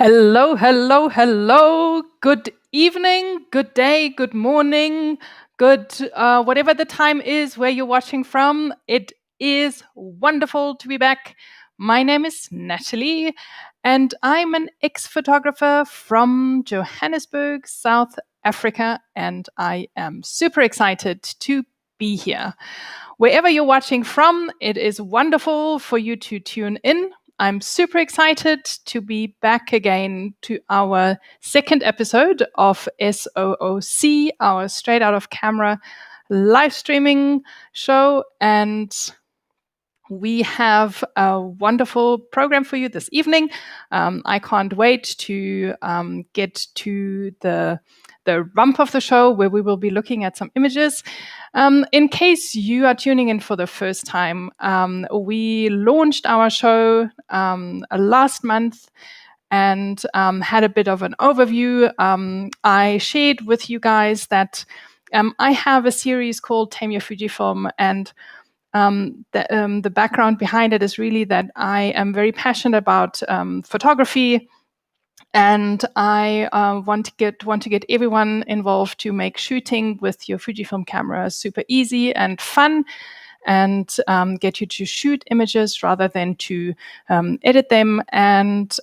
Hello, hello, hello. Good evening, good day, good morning, good whatever the time is where you're watching from. It is wonderful to be back. My name is Nathalie, and I'm an ex-photographer from Johannesburg, South Africa, and I am super excited to be here. Wherever you're watching from, it is wonderful for you to tune in. I'm super excited to be back again to our second episode of SOOC, our straight out of camera live streaming show. And we have a wonderful program for you this evening. I can't wait to get to the rump of the show where we will be looking at some images. In case you are tuning in for the first time, we launched our show last month and had a bit of an overview. I shared with you guys that I have a series called Tame Your Fujifilm, and the background behind it is really that I am very passionate about photography. And I want to get everyone involved to make shooting with your Fujifilm camera super easy and fun, and get you to shoot images rather than to edit them. And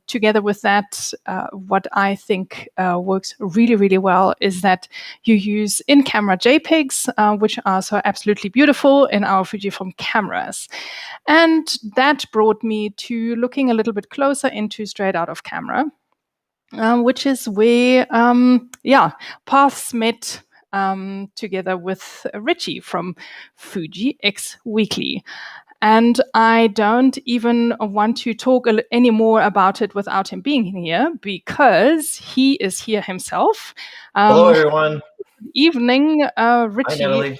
together with that, what I think works really, really well is that you use in-camera JPEGs, which are so absolutely beautiful in our Fujifilm cameras. And that brought me to looking a little bit closer into straight out of camera, which is where, paths met together with Ritchie from Fuji X Weekly. And I don't even want to talk any more about it without him being here, because he is here himself. Hello, everyone. Evening, Ritchie. Hi,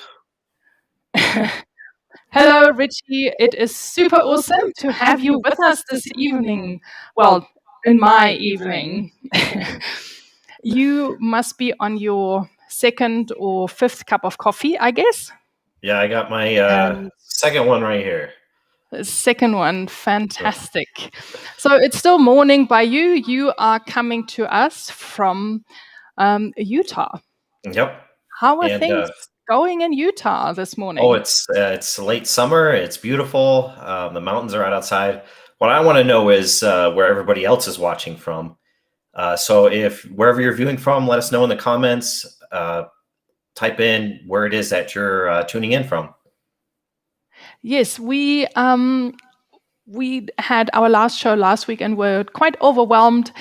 Nathalie. Hello, Ritchie. It is super awesome to have you with us this evening. Well, in my evening. You must be on your second or fifth cup of coffee, I guess. Yeah, I got my second one right here. Second one, fantastic. So it's still morning by you. You are coming to us from Utah. Yep. How are things going in Utah this morning? Oh, it's late summer. It's beautiful. The mountains are right outside. What I want to know is where everybody else is watching from. So if wherever you're viewing from, let us know in the comments. Type in where it is that you're tuning in from. Yes, we had our last show last week and were quite overwhelmed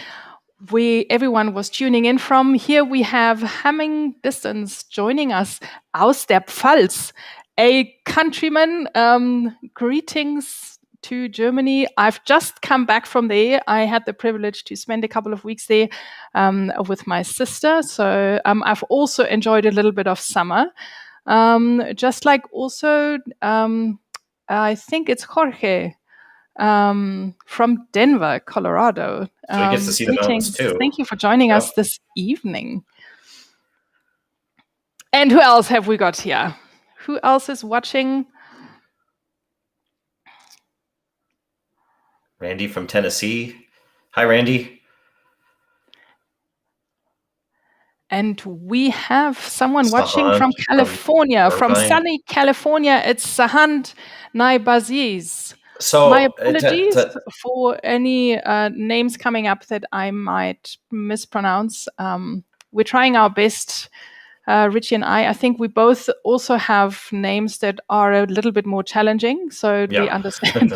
where everyone was tuning in from. Here we have Hamming Distance joining us, aus der Pfalz, a countryman. Greetings to Germany. I've just come back from there. I had the privilege to spend a couple of weeks there with my sister. So I've also enjoyed a little bit of summer. Just like also, I think it's Jorge from Denver, Colorado. So he gets to see the mountains too. Thank you for joining us this evening. And who else have we got here? Who else is watching? Randy from Tennessee. Hi, Randy. And we have someone watching from California, from sunny California. It's Sahand Naibaziz. So my apologies for any names coming up that I might mispronounce. We're trying our best, Ritchie and I think we both also have names that are a little bit more challenging, so we understand.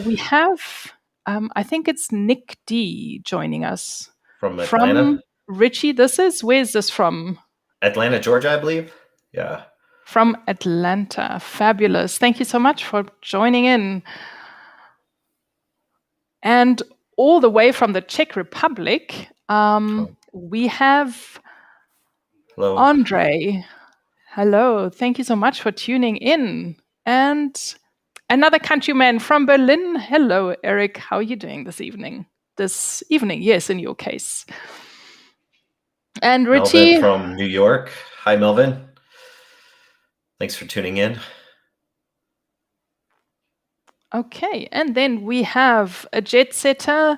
We have, I think it's Nick D joining us. From Atlanta? Ritchie, where's this from? Atlanta, Georgia, I believe. Yeah. From Atlanta. Fabulous. Thank you so much for joining in. And all the way from the Czech Republic, we have Hello. Andre. Hello. Thank you so much for tuning in. And another countryman from Berlin. Hello, Eric. How are you doing this evening? This evening, yes, in your case. And Ritchie. Melvin from New York. Hi, Melvin. Thanks for tuning in. Okay, and then we have a jet setter.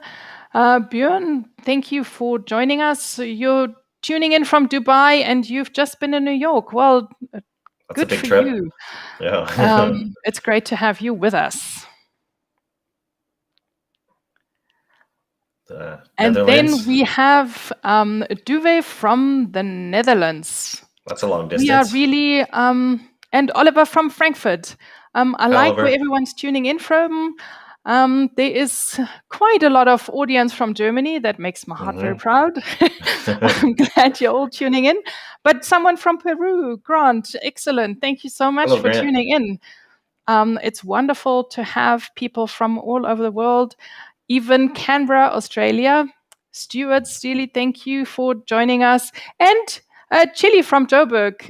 Björn, thank you for joining us. You're tuning in from Dubai and you've just been in New York. Well, that's good a big for trip. you. Yeah. It's great to have you with us. And then we have Duve from the Netherlands. That's a long distance. We are really, and Oliver from Frankfurt. I like Oliver. where everyone's tuning in from. There is quite a lot of audience from Germany. That makes my heart very proud. I'm glad you're all tuning in. But someone from Peru, Grant, excellent. Thank you so much for tuning in. It's wonderful to have people from all over the world, even Canberra, Australia. Stuart Steely, thank you for joining us. And Chili from Joburg.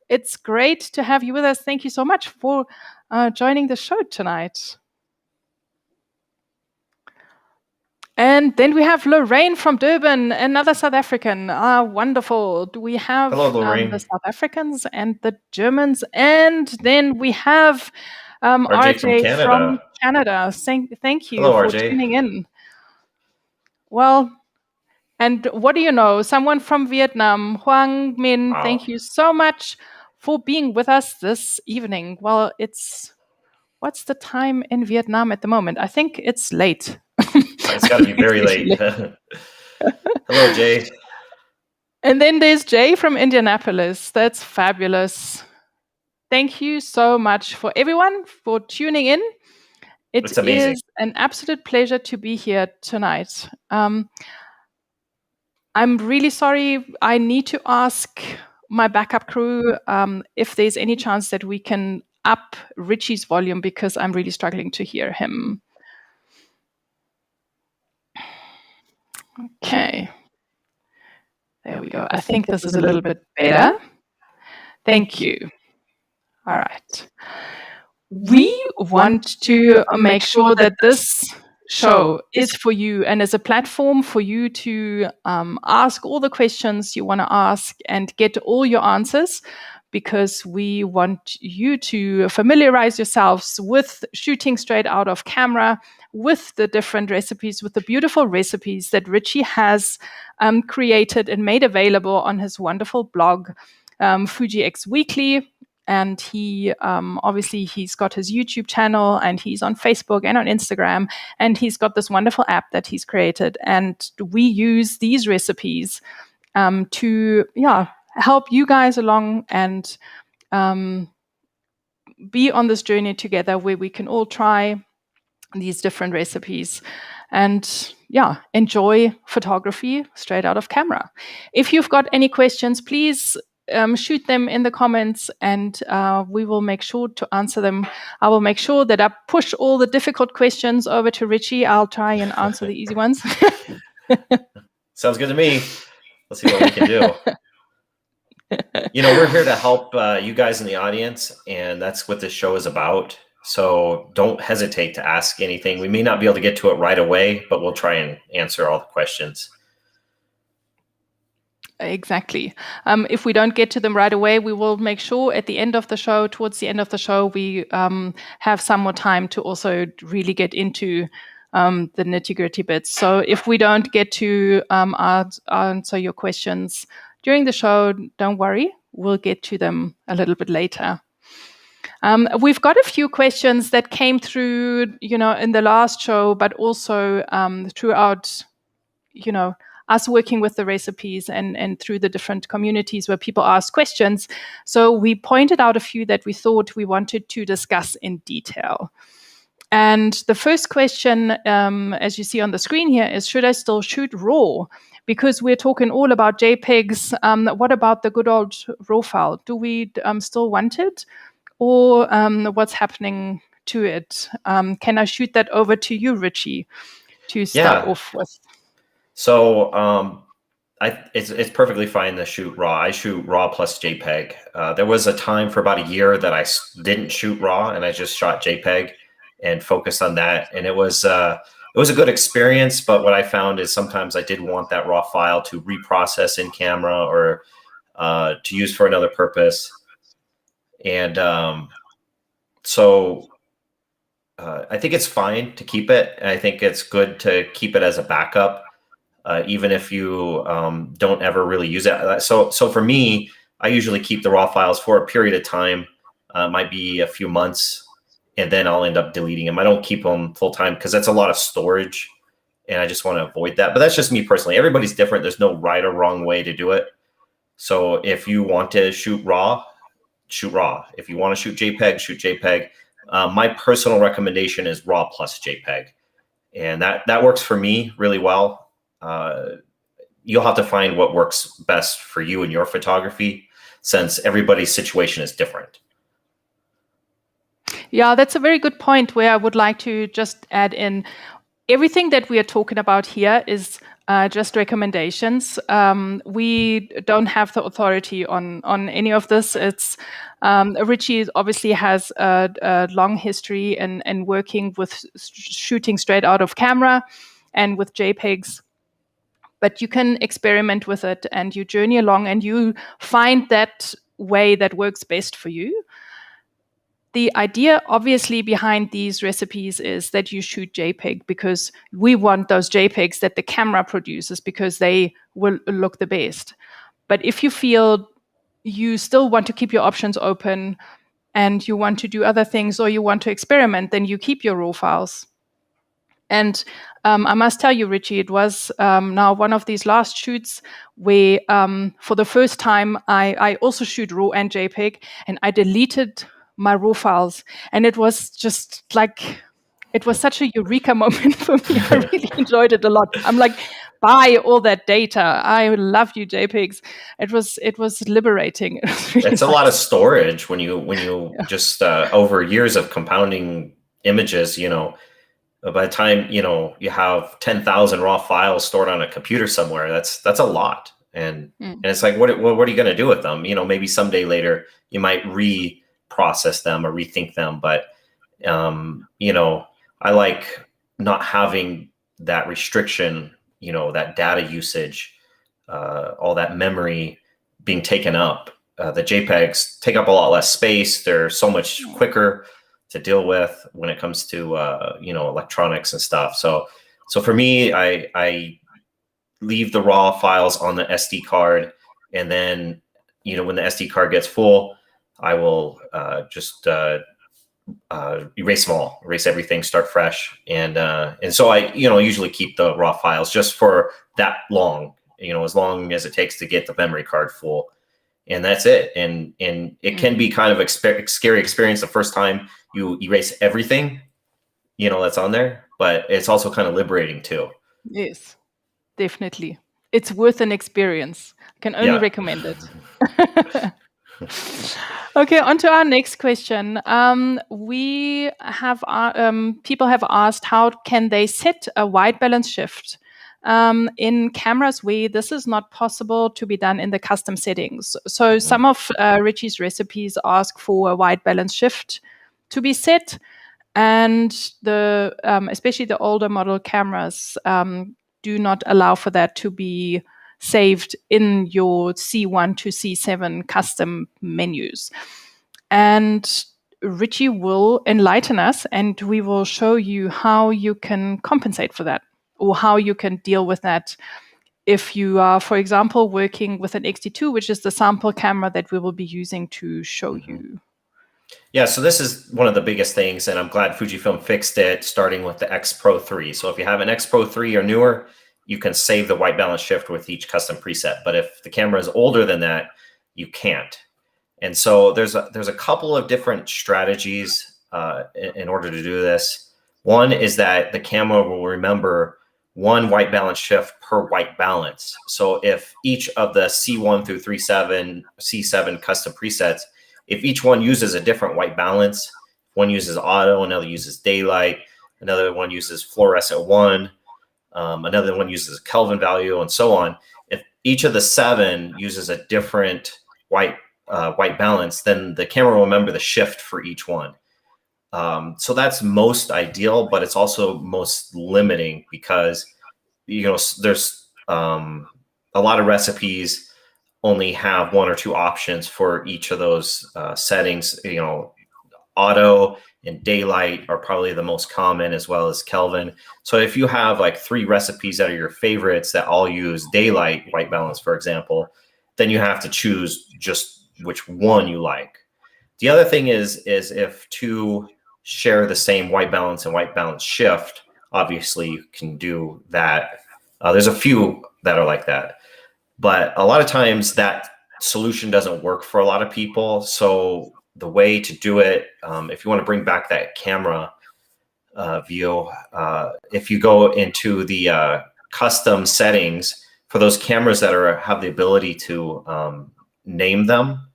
It's great to have you with us. Thank you so much for joining the show tonight. And then we have Lorraine from Durban, another South African. Wonderful. Do we have the South Africans and the Germans? And then we have RJ from Canada. Thank you for tuning in. Well, and what do you know? Someone from Vietnam, Hoang Minh, thank you so much for being with us this evening. Well, what's the time in Vietnam at the moment? I think it's late. It's got to be very late. Hello, Jay. And then there's Jay from Indianapolis. That's fabulous. Thank you so much for everyone for tuning in. It is an absolute pleasure to be here tonight. I'm really sorry. I need to ask my backup crew if there's any chance that we can up Ritchie's volume because I'm really struggling to hear him. Okay. There we go. I think this is a little bit better. Thank you. All right. We want to make sure that this show is for you and is a platform for you to ask all the questions you want to ask and get all your answers, because we want you to familiarize yourselves with shooting straight out of camera, with the different recipes, with the beautiful recipes that Ritchie has created and made available on his wonderful blog, Fuji X Weekly. And he obviously he's got his YouTube channel and he's on Facebook and on Instagram, and he's got this wonderful app that he's created. And we use these recipes to help you guys along and be on this journey together where we can all try these different recipes and enjoy photography straight out of camera. If you've got any questions, please shoot them in the comments and we will make sure to answer them. I will make sure that I push all the difficult questions over to Ritchie. I'll try and answer the easy ones. Sounds good to me. Let's see what we can do. We're here to help you guys in the audience, and that's what this show is about. So don't hesitate to ask anything. We may not be able to get to it right away, but we'll try and answer all the questions. Exactly. If we don't get to them right away, we will make sure at the end of the show, towards the end of the show, we have some more time to also really get into the nitty-gritty bits. So if we don't get to answer your questions during the show, don't worry. We'll get to them a little bit later. We've got a few questions that came through, in the last show, but also throughout, us working with the recipes and through the different communities where people ask questions. So we pointed out a few that we thought we wanted to discuss in detail. And the first question, as you see on the screen here, is, should I still shoot RAW? Because we're talking all about JPEGs. What about the good old RAW file? Do we still want it? Or what's happening to it? Can I shoot that over to you, Ritchie, to start off with? So it's perfectly fine to shoot RAW. I shoot RAW plus JPEG. There was a time for about a year that I didn't shoot RAW and I just shot JPEG and focused on that. And it was a good experience, but what I found is sometimes I did want that RAW file to reprocess in camera or to use for another purpose. And so I think it's fine to keep it. I think it's good to keep it as a backup, even if you don't ever really use it. So for me, I usually keep the RAW files for a period of time, might be a few months, and then I'll end up deleting them. I don't keep them full time because that's a lot of storage, and I just want to avoid that. But that's just me personally. Everybody's different. There's no right or wrong way to do it. So if you want to shoot RAW, shoot RAW. If you want to shoot JPEG, shoot JPEG. My personal recommendation is RAW plus JPEG, and that works for me really well. You'll have to find what works best for you and your photography, since everybody's situation is different. Yeah, that's a very good point where I would like to just add in everything that we are talking about here is just recommendations. We don't have the authority on any of this. It's Ritchie obviously has a long history in working with shooting straight out of camera and with JPEGs. But you can experiment with it and you journey along and you find that way that works best for you. The idea, obviously, behind these recipes is that you shoot JPEG because we want those JPEGs that the camera produces because they will look the best. But if you feel you still want to keep your options open and you want to do other things or you want to experiment, then you keep your RAW files. And I must tell you, Ritchie, it was now one of these last shoots where for the first time I also shoot RAW and JPEG, and I deleted my RAW files, and it was just like, it was such a eureka moment for me. I really enjoyed it a lot. I'm like, buy all that data. I love you JPEGs. It was liberating. It was really it's nice. A lot of storage when you just over years of compounding images, by the time you have 10,000 raw files stored on a computer somewhere, that's a lot. And it's like, what are you going to do with them? Maybe someday later you might reprocess them or rethink them, but I like not having that restriction, that data usage, all that memory being taken up. The JPEGs take up a lot less space. They're so much quicker to deal with when it comes to electronics and stuff. So for me, I leave the raw files on the SD card, and then when the SD card gets full, I will just erase them all, erase everything, start fresh, and so I usually keep the raw files just for that long, as long as it takes to get the memory card full, and that's it. And it can be kind of a scary experience the first time you erase everything, that's on there, but it's also kind of liberating too. Yes, definitely. It's worth an experience. I can only recommend it. Okay, on to our next question. We have people have asked, how can they set a white balance shift in cameras where this is not possible to be done in the custom settings? So some of Ritchie's recipes ask for a white balance shift to be set, and the especially the older model cameras do not allow for that to be saved in your C1 to C7 custom menus. And Ritchie will enlighten us, and we will show you how you can compensate for that, or how you can deal with that if you are, for example, working with an X-T2, which is the sample camera that we will be using to show you. Yeah, so this is one of the biggest things, and I'm glad Fujifilm fixed it, starting with the X Pro 3. So if you have an X Pro 3 or newer, you can save the white balance shift with each custom preset. But if the camera is older than that, you can't. And so there's a couple of different strategies in order to do this. One is that the camera will remember one white balance shift per white balance. So if each of the C1 through C7 custom presets, if each one uses a different white balance, one uses auto, another uses daylight, another one uses fluorescent 1, another one uses a Kelvin value, and so on. If each of the 7 uses a different white balance, then the camera will remember the shift for each one. So that's most ideal, but it's also most limiting because, there's a lot of recipes only have 1 or 2 options for each of those settings. Auto and daylight are probably the most common, as well as Kelvin. So if you have like 3 recipes that are your favorites that all use daylight white balance, for example, then you have to choose just which one you like. The other thing is if 2 share the same white balance and white balance shift, obviously you can do that. There's a few that are like that. But a lot of times that solution doesn't work for a lot of people. So the way to do it, if you want to bring back that camera view, if you go into the custom settings for those cameras that have the ability to name them,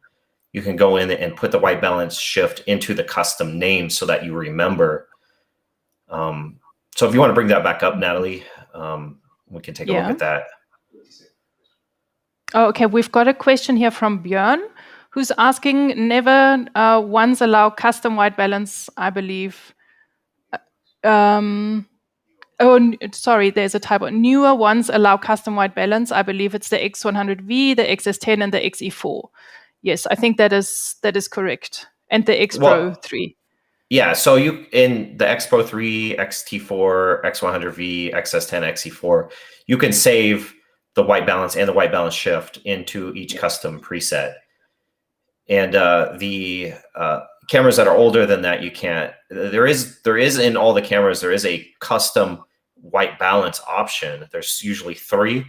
you can go in and put the white balance shift into the custom name so that you remember. So if you want to bring that back up, Natalie, we can take a look at that. Oh, okay, we've got a question here from Björn, who's asking, never once allow custom white balance, I believe. Sorry, there's a typo. Newer ones allow custom white balance. I believe it's the X100V, the XS10, and the XE4. Yes, I think that is correct. And the X Pro 3. Yeah, so you in the X Pro 3, XT4, X100V, XS10, XE4, you can save the white balance and the white balance shift into each custom preset. And the cameras that are older than that, you can't. There is in all the cameras, there is a custom white balance option. There's usually 3,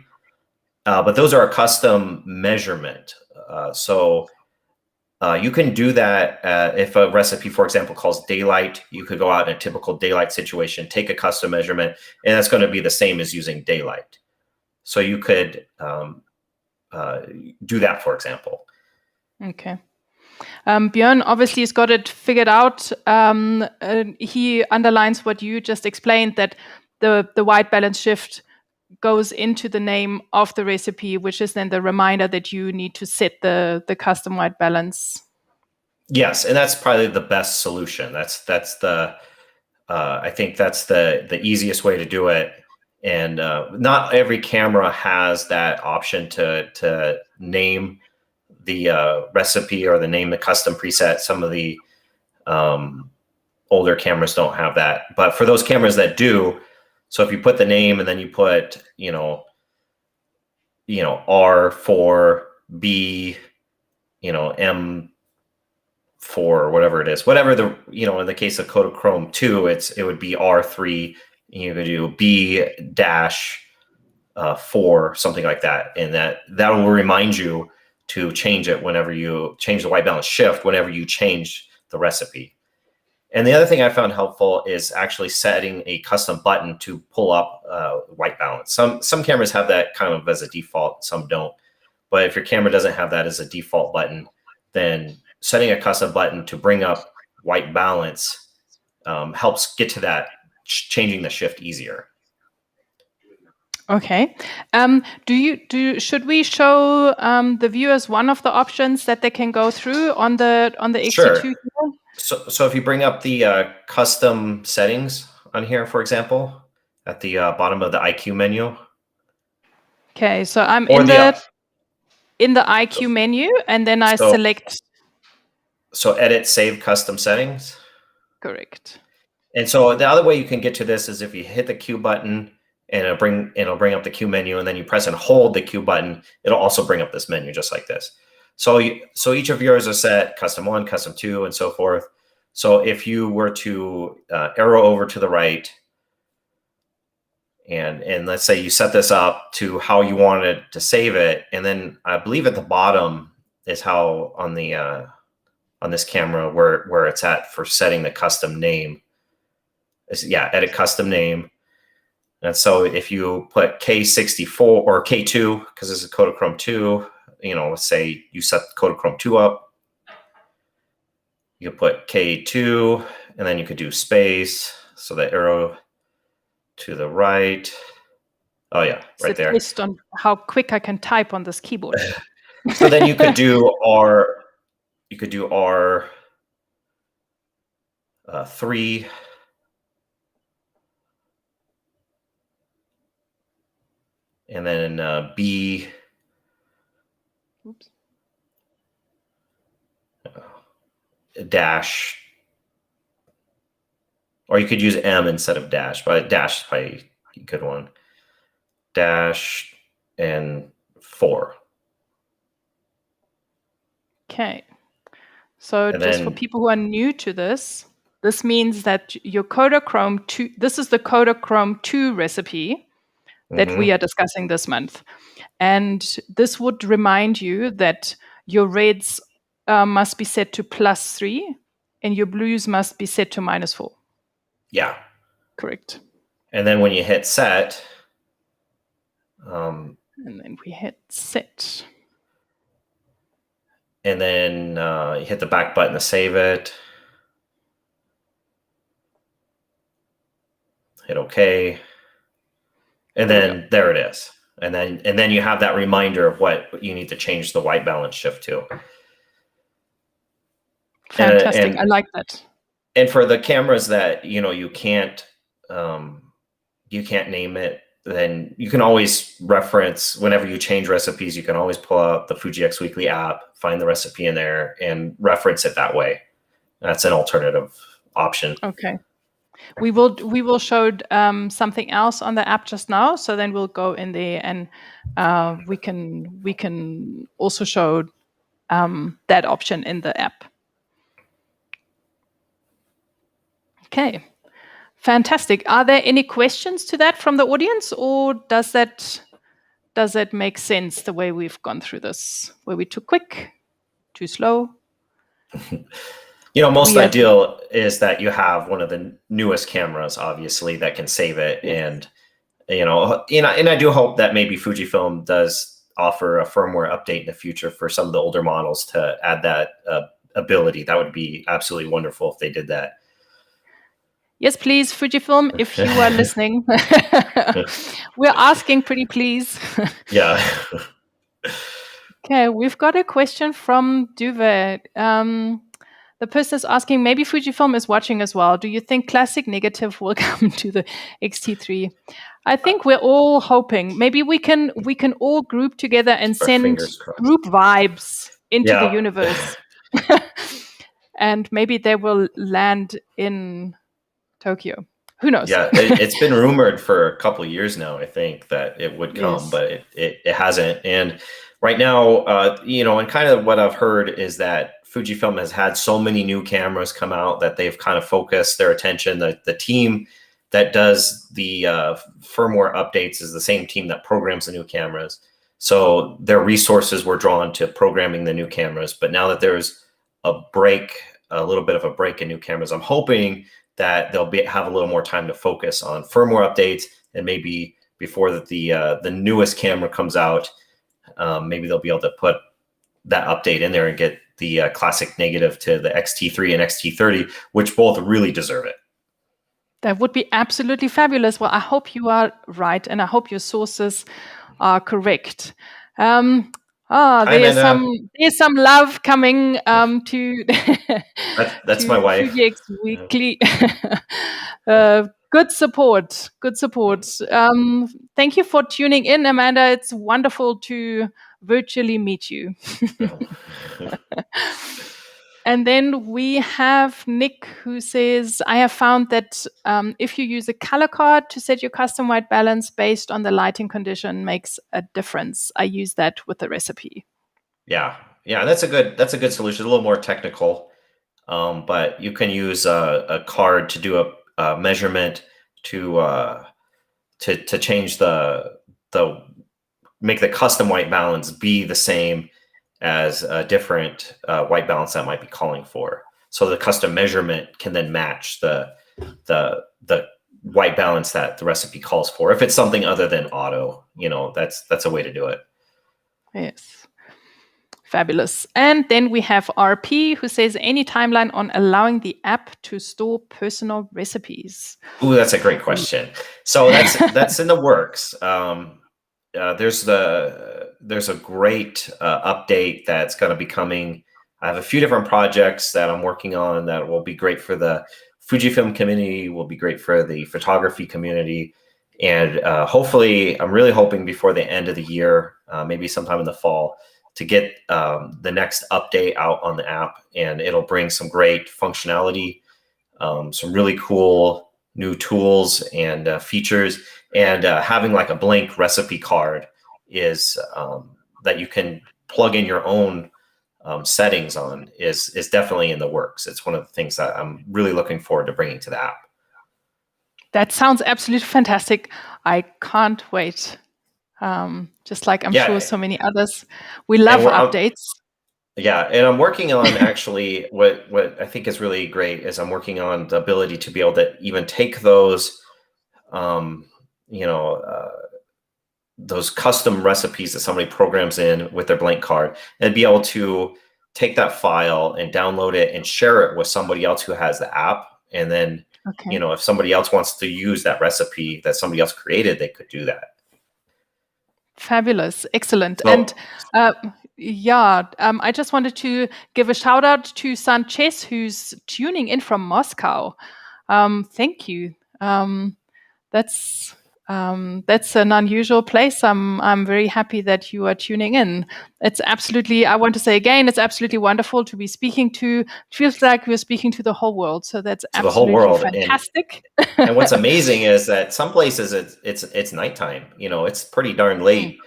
but those are a custom measurement. So you can do that if a recipe, for example, calls daylight. You could go out in a typical daylight situation, take a custom measurement, and that's going to be the same as using daylight. So you could do that, for example. Okay. Björn obviously has got it figured out. He underlines what you just explained, that the white balance shift goes into the name of the recipe, which is then the reminder that you need to set the custom white balance. Yes, and that's probably the best solution. That's the I think that's the easiest way to do it. And not every camera has that option to name the recipe or name the custom preset. Some of the older cameras don't have that, but for those cameras that do, so if you put the name and then you put R4B, M4, or whatever it is, whatever the in the case of Kodachrome II, it would be R3. You could do B-4, something like that, and that will remind you to change it whenever you change the white balance shift, whenever you change the recipe. And the other thing I found helpful is actually setting a custom button to pull up white balance. Some cameras have that kind of as a default, some don't. But if your camera doesn't have that as a default button, then setting a custom button to bring up white balance helps get to that, changing the shift easier. Okay. Should we show the viewers one of the options that they can go through on the XT2? Sure. So if you bring up the custom settings on here, for example, at the bottom of the IQ menu. Okay, so I'm in the IQ menu, and then I select. So edit, save custom settings. Correct. And so the other way you can get to this is if you hit the Q button, and it'll bring up the Q menu, and then you press and hold the Q button. It'll also bring up this menu just like this. So each of yours are set custom 1, custom 2, and so forth. So if you were to arrow over to the right, and let's say you set this up to how you wanted to save it, and then I believe at the bottom is how on the on this camera where it's at for setting the custom name. Edit custom name. And so if you put K64 or K2, because this is Kodachrome 2, let's say you set Kodachrome 2 up, you could put K2, and then you could do space. So the arrow to the right. Oh yeah, right there. Based on how quick I can type on this keyboard. So then you could do R. You could do R3. And then B. Oops. Dash. Or you could use M instead of dash, but dash is probably a good one. Dash and 4. Okay. So and just for people who are new to this means that your Kodachrome 2, this is the Kodachrome 2 recipe that we are discussing this month. And this would remind you that your reds must be set to +3 and your blues must be set to -4. Yeah. Correct. And then when you hit set. And then we hit set. And then you hit the back button to save it. Hit OK. And then there it is. And then you have that reminder of what you need to change the white balance shift to. Fantastic. I like that. And for the cameras that you can't name it, then you can always reference whenever you change recipes. You can always pull out the Fuji X Weekly app, find the recipe in there, and reference it that way. That's an alternative option. Okay. We will show something else on the app just now. So then we'll go in there and we can also show that option in the app. Okay, fantastic. Are there any questions to that from the audience, or does that make sense the way we've gone through this? Were we too quick, too slow? Most ideal is that you have one of the newest cameras, obviously, that can save it. And, and I do hope that maybe Fujifilm does offer a firmware update in the future for some of the older models to add that ability. That would be absolutely wonderful if they did that. Yes, please, Fujifilm, if you are listening. We're asking pretty please. Yeah. Okay, we've got a question from Duvet. The person is asking, maybe Fujifilm is watching as well. Do you think classic negative will come to the X-T3? I think we're all hoping. Maybe we can all group together and send group vibes into the universe. And maybe they will land in Tokyo. Who knows? Yeah, it's been rumored for a couple of years now, I think, that it would come, but it hasn't. And right now, and kind of what I've heard is that Fujifilm has had so many new cameras come out that they've kind of focused their attention. The team that does the firmware updates is the same team that programs the new cameras. So their resources were drawn to programming the new cameras. But now that there's a little bit of a break in new cameras, I'm hoping that they'll have a little more time to focus on firmware updates, and maybe before the newest camera comes out, maybe they'll be able to put that update in there and get the classic negative to the X-T3 and X-T30, which both really deserve it. That would be absolutely fabulous. Well, I hope you are right, and I hope your sources are correct. There's some love coming to that's to my wife. Fuji X Weekly. Good support. Thank you for tuning in, Amanda. It's wonderful to virtually meet you. And then we have Nick, who says, I have found that if you use a color card to set your custom white balance based on the lighting condition makes a difference. I use that with the recipe. Yeah, that's a good solution. A little more technical. but you can use a card to do a measurement to change the make the custom white balance be the same as a different white balance that might be calling for. So the custom measurement can then match the white balance that the recipe calls for. If it's something other than auto, that's a way to do it. Yes. Fabulous. And then we have RP, who says, any timeline on allowing the app to store personal recipes? Ooh, that's a great question. So that's in the works. There's a great update that's going to be coming. I have a few different projects that I'm working on that will be great for the Fujifilm community, will be great for the photography community. And hopefully, I'm really hoping before the end of the year, maybe sometime in the fall, to get the next update out on the app. And it'll bring some great functionality, some really cool new tools and features. And having like a blank recipe card is that you can plug in your own settings on is definitely in the works. It's one of the things that I'm really looking forward to bringing to the app. That sounds absolutely fantastic. I can't wait. Just like I'm sure so many others. We love updates. And I'm working on actually what I think is really great is I'm working on the ability to be able to even take those those custom recipes that somebody programs in with their blank card and be able to take that file and download it and share it with somebody else who has the app. And then, if somebody else wants to use that recipe that somebody else created, they could do that. Fabulous. Excellent. So, and I just wanted to give a shout out to Sanchez, who's tuning in from Moscow. Thank you. That's an unusual place. I'm very happy that you are tuning in. It's absolutely, I want to say again, it's absolutely wonderful to be speaking to. It feels like we're speaking to the whole world. So that's absolutely the whole world. Fantastic. And what's amazing is that some places it's nighttime. It's pretty darn late.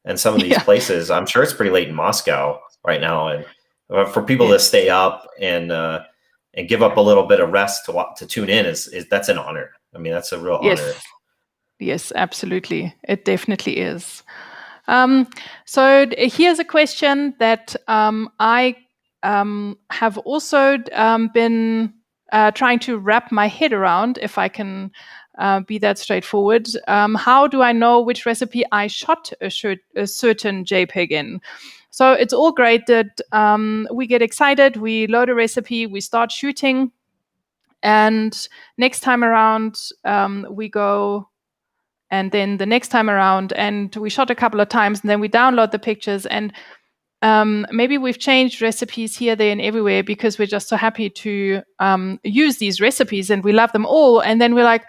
And some of these places, I'm sure it's pretty late in Moscow right now. And for people to stay up and give up a little bit of rest to tune in is that's an honor. I mean, that's a real honor. Yes, absolutely. It definitely is. So here's a question that I have also been trying to wrap my head around, if I can be that straightforward. How do I know which recipe I shot a certain JPEG in? So it's all great that we get excited, we load a recipe, we start shooting, and next time around we go. And then the next time around, and we shot a couple of times, and then we download the pictures, and maybe we've changed recipes here, there, and everywhere because we're just so happy to use these recipes, and we love them all. And then we're like,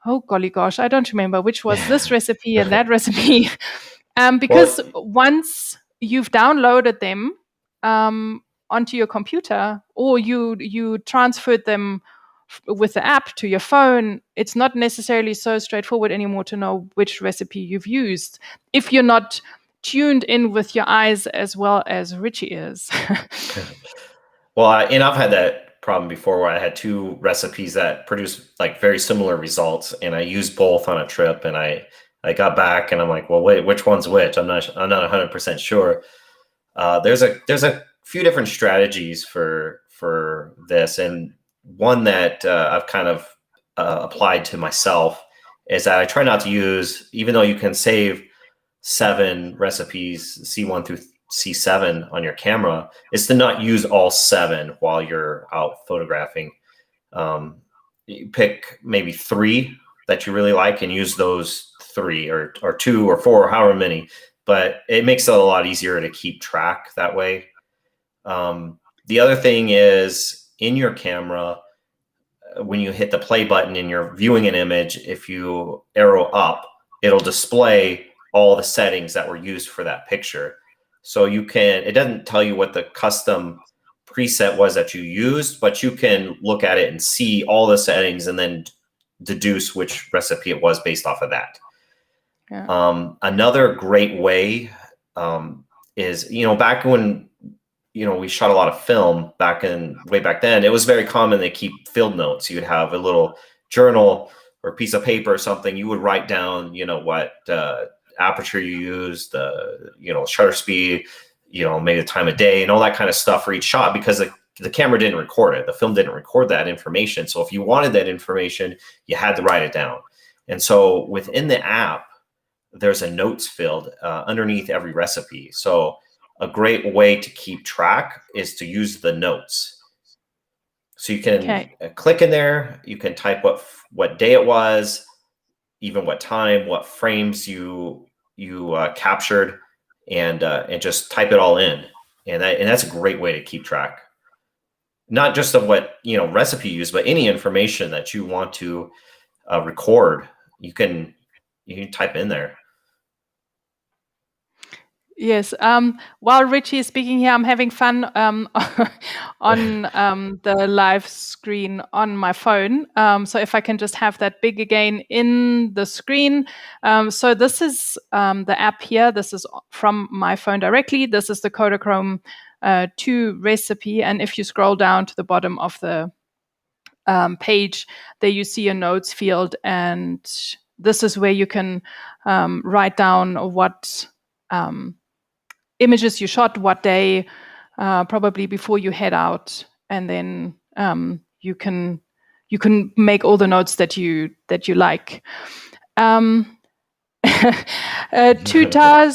oh, golly gosh, I don't remember which was this recipe and that recipe. Because once you've downloaded them onto your computer, or you transferred them with the app to your phone, it's not necessarily so straightforward anymore to know which recipe you've used if you're not tuned in with your eyes as well as Ritchie is. Well, and I've had that problem before where I had two recipes that produce like very similar results, and I used both on a trip, and I got back and I'm like, well, wait, which one's which? I'm not 100% sure. There's a few different strategies for this, and one that I've kind of applied to myself is that I try not to use, even though you can save 7 recipes, C1 through C7 on your camera, is to not use all 7 while you're out photographing. You pick maybe 3 that you really like and use those 3 or 2 or 4 or however many, but it makes it a lot easier to keep track that way. The other thing is, in your camera, when you hit the play button and you're viewing an image, if you arrow up, it'll display all the settings that were used for that picture. So it doesn't tell you what the custom preset was that you used, but you can look at it and see all the settings and then deduce which recipe it was based off of that. Yeah. Another great way is, back when we shot a lot of film way back then. It was very common to keep field notes. You'd have a little journal or piece of paper or something. You would write down, what aperture you used, the shutter speed, maybe the time of day and all that kind of stuff for each shot, because the camera didn't record it. The film didn't record that information. So if you wanted that information, you had to write it down. And so within the app, there's a notes field underneath every recipe. So a great way to keep track is to use the notes. So you can click in there. You can type what day it was, even what time, what frames you captured, and just type it all in. And that's a great way to keep track, not just of what recipe you use, but any information that you want to record. You can type in there. Yes. While Ritchie is speaking here, I'm having fun on the live screen on my phone. So if I can just have that big again in the screen. So this is the app here. This is from my phone directly. This is the Kodachrome II recipe. And if you scroll down to the bottom of the page, there you see a notes field. And this is where you can write down what images you shot, what day, probably before you head out, and then you can make all the notes that you like. Tutaj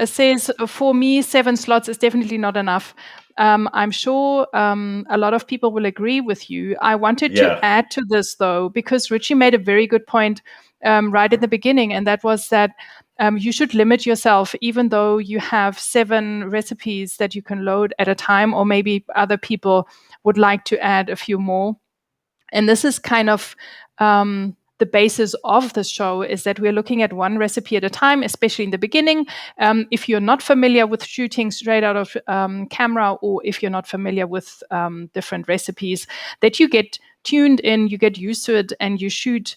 says, for me, 7 slots is definitely not enough. I'm sure a lot of people will agree with you. I wanted to add to this, though, because Ritchie made a very good point right in the beginning, and that was that you should limit yourself, even though you have 7 recipes that you can load at a time, or maybe other people would like to add a few more. And this is kind of the basis of the show, is that we're looking at one recipe at a time, especially in the beginning. If you're not familiar with shooting straight out of camera, or if you're not familiar with different recipes, that you get tuned in, you get used to it, and you shoot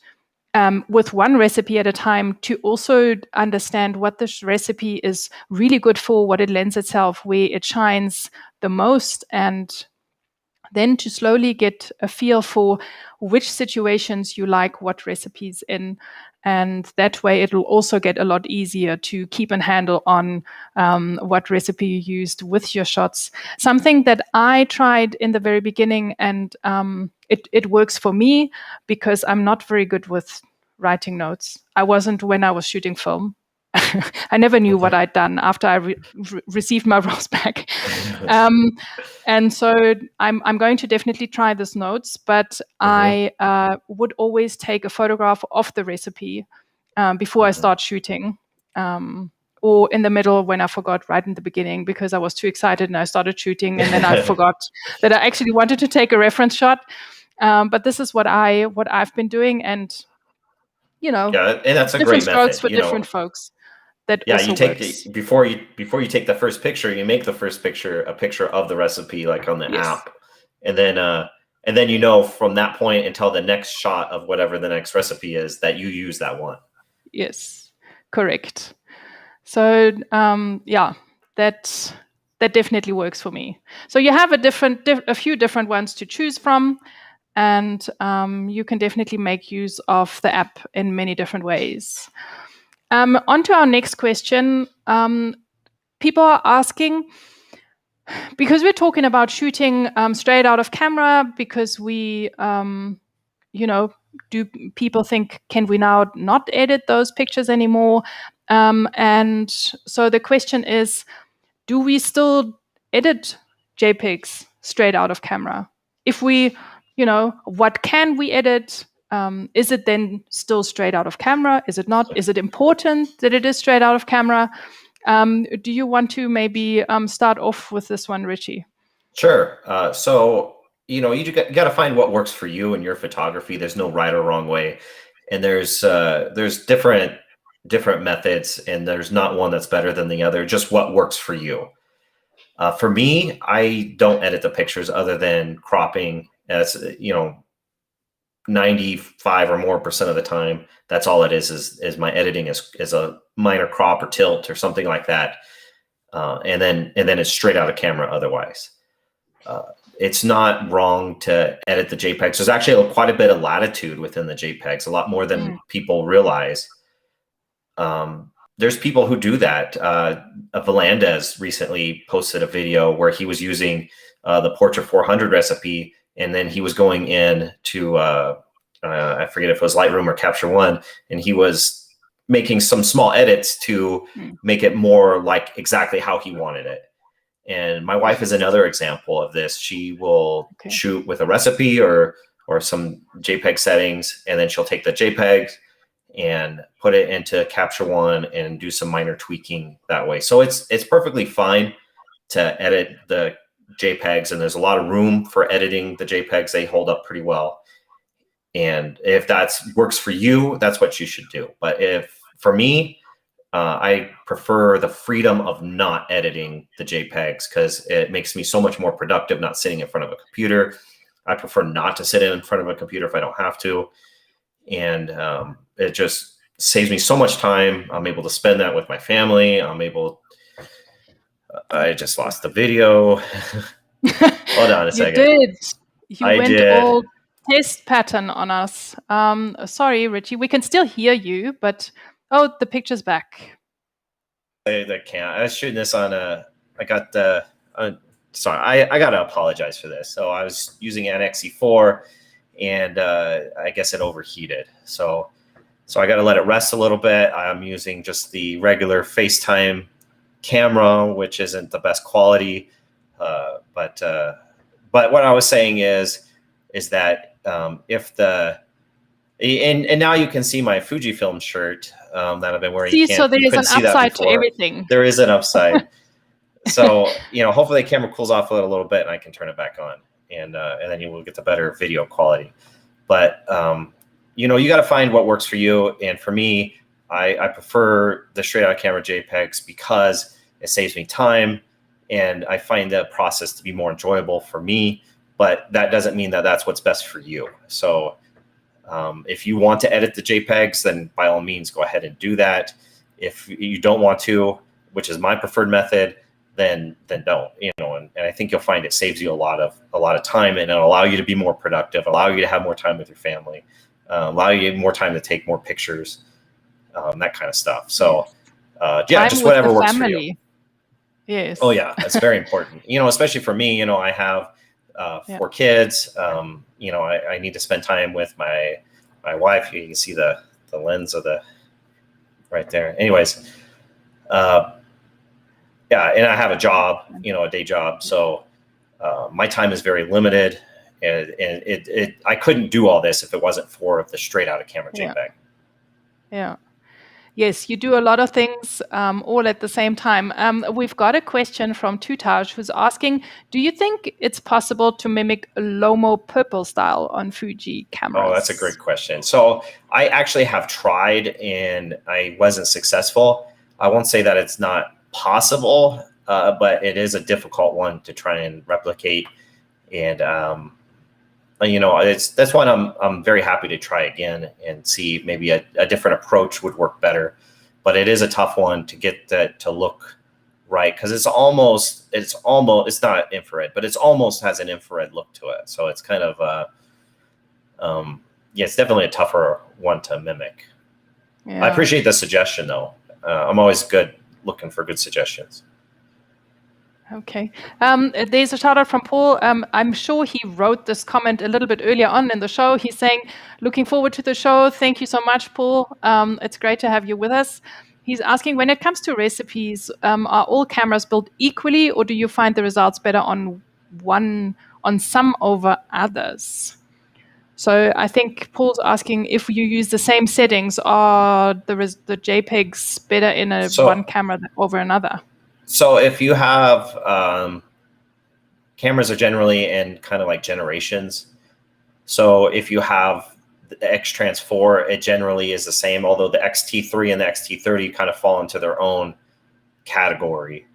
with one recipe at a time, to also understand what this recipe is really good for, what it lends itself, where it shines the most, and then to slowly get a feel for which situations you like what recipes in. And that way it'll also get a lot easier to keep a handle on what recipe you used with your shots. Something that I tried in the very beginning, and it works for me, because I'm not very good with writing notes. I wasn't when I was shooting film. I never knew what I'd done after I received my RAWs back. And so I'm going to definitely try this notes, but I would always take a photograph of the recipe before I start shooting, or in the middle when I forgot right in the beginning, because I was too excited and I started shooting, and then I forgot that I actually wanted to take a reference shot. But this is what I've been doing, and and that's a great method for different folks. That you take works. before you take the first picture, you make the first picture a picture of the recipe, like on the app, and then from that point until the next shot of whatever the next recipe is, that you use that one. Yes, correct. So that definitely works for me. So you have a few different ones to choose from, and you can definitely make use of the app in many different ways. On to our next question. People are asking, because we're talking about shooting straight out of camera, because we, do people think, can we now not edit those pictures anymore? And so the question is, do we still edit JPEGs straight out of camera? If we, what can we edit? Is it then still straight out of camera? Is it not? Is it important that it is straight out of camera? Do you want to maybe start off with this one, Ritchie? Sure. So, you got to find what works for you and your photography. There's no right or wrong way. And there's different methods, and there's not one that's better than the other, just what works for you. For me, I don't edit the pictures other than cropping. As 95 or more % of the time, that's all it is my editing is a minor crop or tilt or something like that. and then it's straight out of camera otherwise. It's not wrong to edit the JPEGs. There's actually quite a bit of latitude within the JPEGs, a lot more than people realize. There's people who do that. Valandez recently posted a video where he was using the Portra 400 recipe, and then he was going in to, I forget if it was Lightroom or Capture One, and he was making some small edits to make it more like exactly how he wanted it. And my wife is another example of this. She will shoot with a recipe or some JPEG settings, and then she'll take the JPEGs and put it into Capture One and do some minor tweaking that way. So it's perfectly fine to edit the JPEGs, and there's a lot of room for editing the JPEGs. They hold up pretty well. And if that works for you, that's what you should do. But if for me, I prefer the freedom of not editing the JPEGs because it makes me so much more productive not sitting in front of a computer. I prefer not to sit in front of a computer if I don't have to. And it just saves me so much time. I'm able to spend that with my family. I just lost the video. Hold on a second. You went all test pattern on us. Sorry, Ritchie. We can still hear you, but the picture's back. I can't. I was shooting this on I got the. Sorry, I got to apologize for this. So I was using an XE4, and I guess it overheated. So I got to let it rest a little bit. I'm using just the regular FaceTime camera, which isn't the best quality. But what I was saying is that if the and now you can see my Fujifilm shirt that I've been wearing. So there is an upside to everything. There is an upside. So hopefully the camera cools off a little bit, and I can turn it back on, and then you will get the better video quality. But you got to find what works for you. And for me, I prefer the straight out of camera JPEGs because it saves me time, and I find the process to be more enjoyable for me. But that doesn't mean that that's what's best for you. So if you want to edit the JPEGs, then by all means go ahead and do that. If you don't want to, which is my preferred method, then don't. And I think you'll find it saves you a lot of time, and it'll allow you to be more productive, allow you to have more time with your family, allow you more time to take more pictures, that kind of stuff. So just whatever works for you. Yes. Oh yeah, that's very important. Especially for me, I have 4 kids. I need to spend time with my wife. You can see the lens of the right there. Anyways, and I have a job, a day job. So my time is very limited, and I couldn't do all this if it wasn't for the straight out of camera JPEG. Yeah. Yes, you do a lot of things all at the same time. We've got a question from Tutaj who's asking, do you think it's possible to mimic a Lomo purple style on Fuji cameras? Oh, that's a great question. So I actually have tried, and I wasn't successful. I won't say that it's not possible, but it is a difficult one to try and replicate. And that's why I'm very happy to try again and see maybe a different approach would work better. But it is a tough one to get that to look right, because it's not infrared, but it's almost has an infrared look to it. So it's kind of it's definitely a tougher one to mimic. Yeah. I appreciate the suggestion though. I'm always looking for good suggestions. Okay. There's a shout out from Paul. I'm sure he wrote this comment a little bit earlier on in the show. He's saying, looking forward to the show. Thank you so much, Paul. It's great to have you with us. He's asking, when it comes to recipes, are all cameras built equally, or do you find the results better on some over others? So I think Paul's asking if you use the same settings, are the JPEGs better in one camera over another? So if you have cameras are generally in kind of like generations. So if you have the X-Trans 4, it generally is the same, although the XT3 and the XT30 kind of fall into their own category.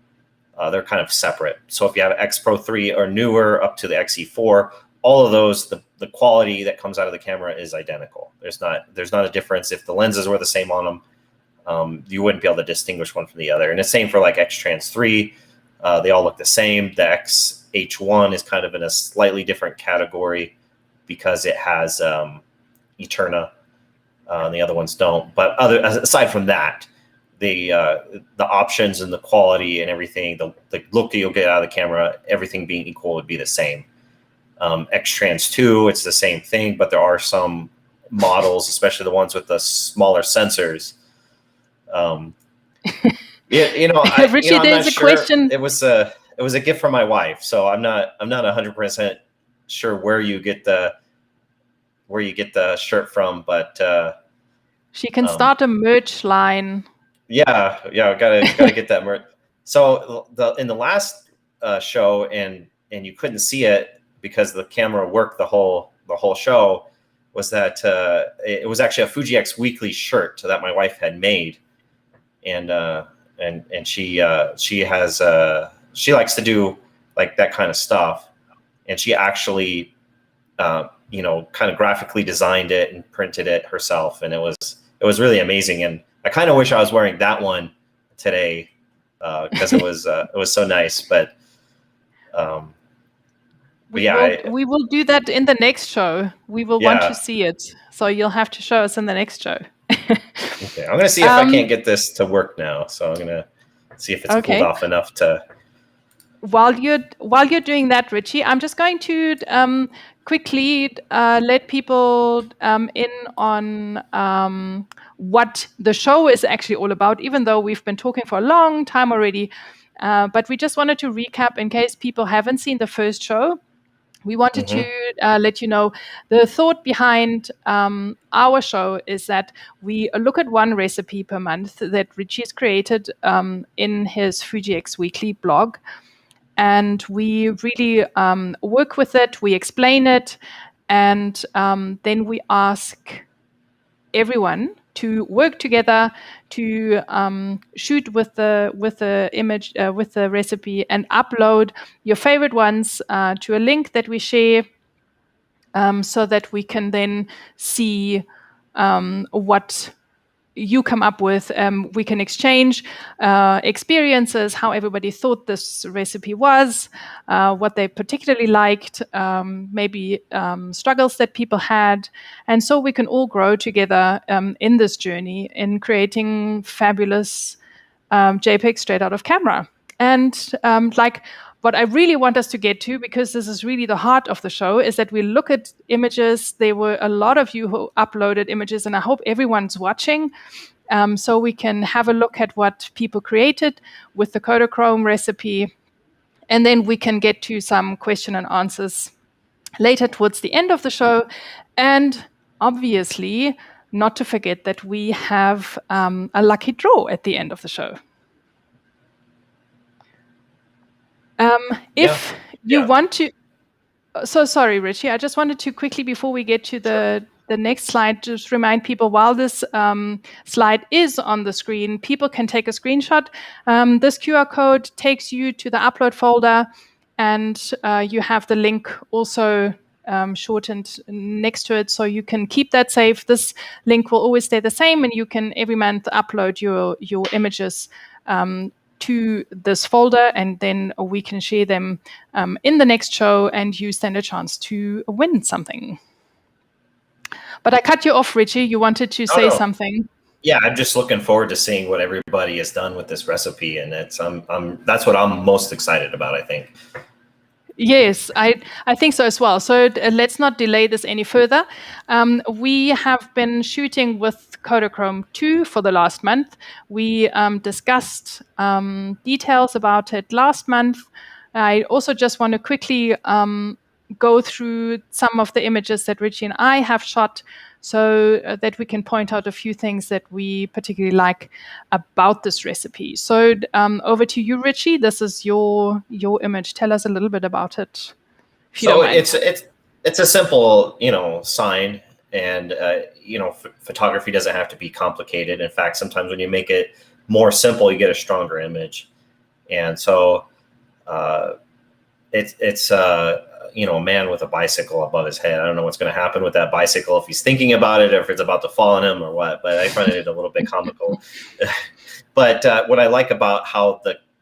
They're kind of separate. So if you have X Pro 3 or newer up to the XE4, all of those, the quality that comes out of the camera is identical. There's not a difference. If the lenses were the same on them, you wouldn't be able to distinguish one from the other. And the same for like X-Trans 3. They all look the same. The XH1 is kind of in a slightly different category because it has Eterna, and the other ones don't. But aside from that, the options and the quality and everything, the look that you'll get out of the camera, everything being equal, would be the same. X-Trans 2, it's the same thing, but there are some models, especially the ones with the smaller sensors. Yeah, Richie, there's a question. It was a gift from my wife, so I'm not 100% sure where you get the shirt from, but she can start a merch line. Yeah, gotta get that merch. So in the last show, and you couldn't see it because the camera worked the whole show, was that it was actually a Fuji X Weekly shirt that my wife had made, and she likes to do like that kind of stuff, and she actually kind of graphically designed it and printed it herself, and it was really amazing. And I kind of wish I was wearing that one today because it was so nice. But we will do that in the next show. We will want to see it, so you'll have to show us in the next show. Okay, I'm gonna see if I can't get this to work now. So I'm gonna see if it's pulled off enough to. While you're doing that, Richie, I'm just going to quickly let people in on what the show is actually all about, even though we've been talking for a long time already. But we just wanted to recap in case people haven't seen the first show. We wanted to let you know the thought behind our show is that we look at one recipe per month that Richie has created in his Fuji X Weekly blog. And we really work with it, we explain it, and then we ask everyone to work together to shoot with the image, with the recipe, and upload your favorite ones to a link that we share, so that we can then see what you come up with. We can exchange experiences, how everybody thought this recipe was, what they particularly liked, maybe struggles that people had. And so we can all grow together in this journey in creating fabulous JPEG straight out of camera. And what I really want us to get to, because this is really the heart of the show, is that we look at images. There were a lot of you who uploaded images, and I hope everyone's watching, so we can have a look at what people created with the Kodachrome recipe, and then we can get to some question and answers later towards the end of the show. And obviously, not to forget that we have a lucky draw at the end of the show. If you want to, so sorry, Richie, I just wanted to quickly, before we get to the next slide, just remind people while this slide is on the screen, people can take a screenshot. This QR code takes you to the upload folder, and you have the link also shortened next to it, so you can keep that safe. This link will always stay the same, and you can every month upload your images to this folder, and then we can share them in the next show, and you stand a chance to win something. But I cut you off, Richie. You wanted to say something. Yeah, I'm just looking forward to seeing what everybody has done with this recipe, and that's what I'm most excited about, I think. Yes, I think so as well. So let's not delay this any further. We have been shooting with Kodachrome II for the last month. We discussed details about it last month. I also just want to quickly go through some of the images that Richie and I have shot, so that we can point out a few things that we particularly like about this recipe. So over to you, Richie. This is your image. Tell us a little bit about it. So it's a simple, sign, and photography doesn't have to be complicated. In fact, sometimes when you make it more simple, you get a stronger image. And so it's a man with a bicycle above his head. I don't know what's going to happen with that bicycle, if he's thinking about it or if it's about to fall on him or what, but I find it a little bit comical. But what I like about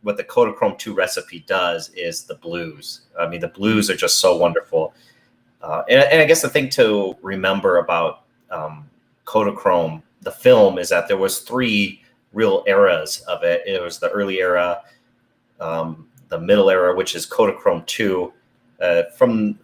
what the Kodachrome II recipe does is the blues. I mean, the blues are just so wonderful. And I guess the thing to remember about Kodachrome, the film, is that there was 3 real eras of it. It was the early era, the middle era, which is Kodachrome II, from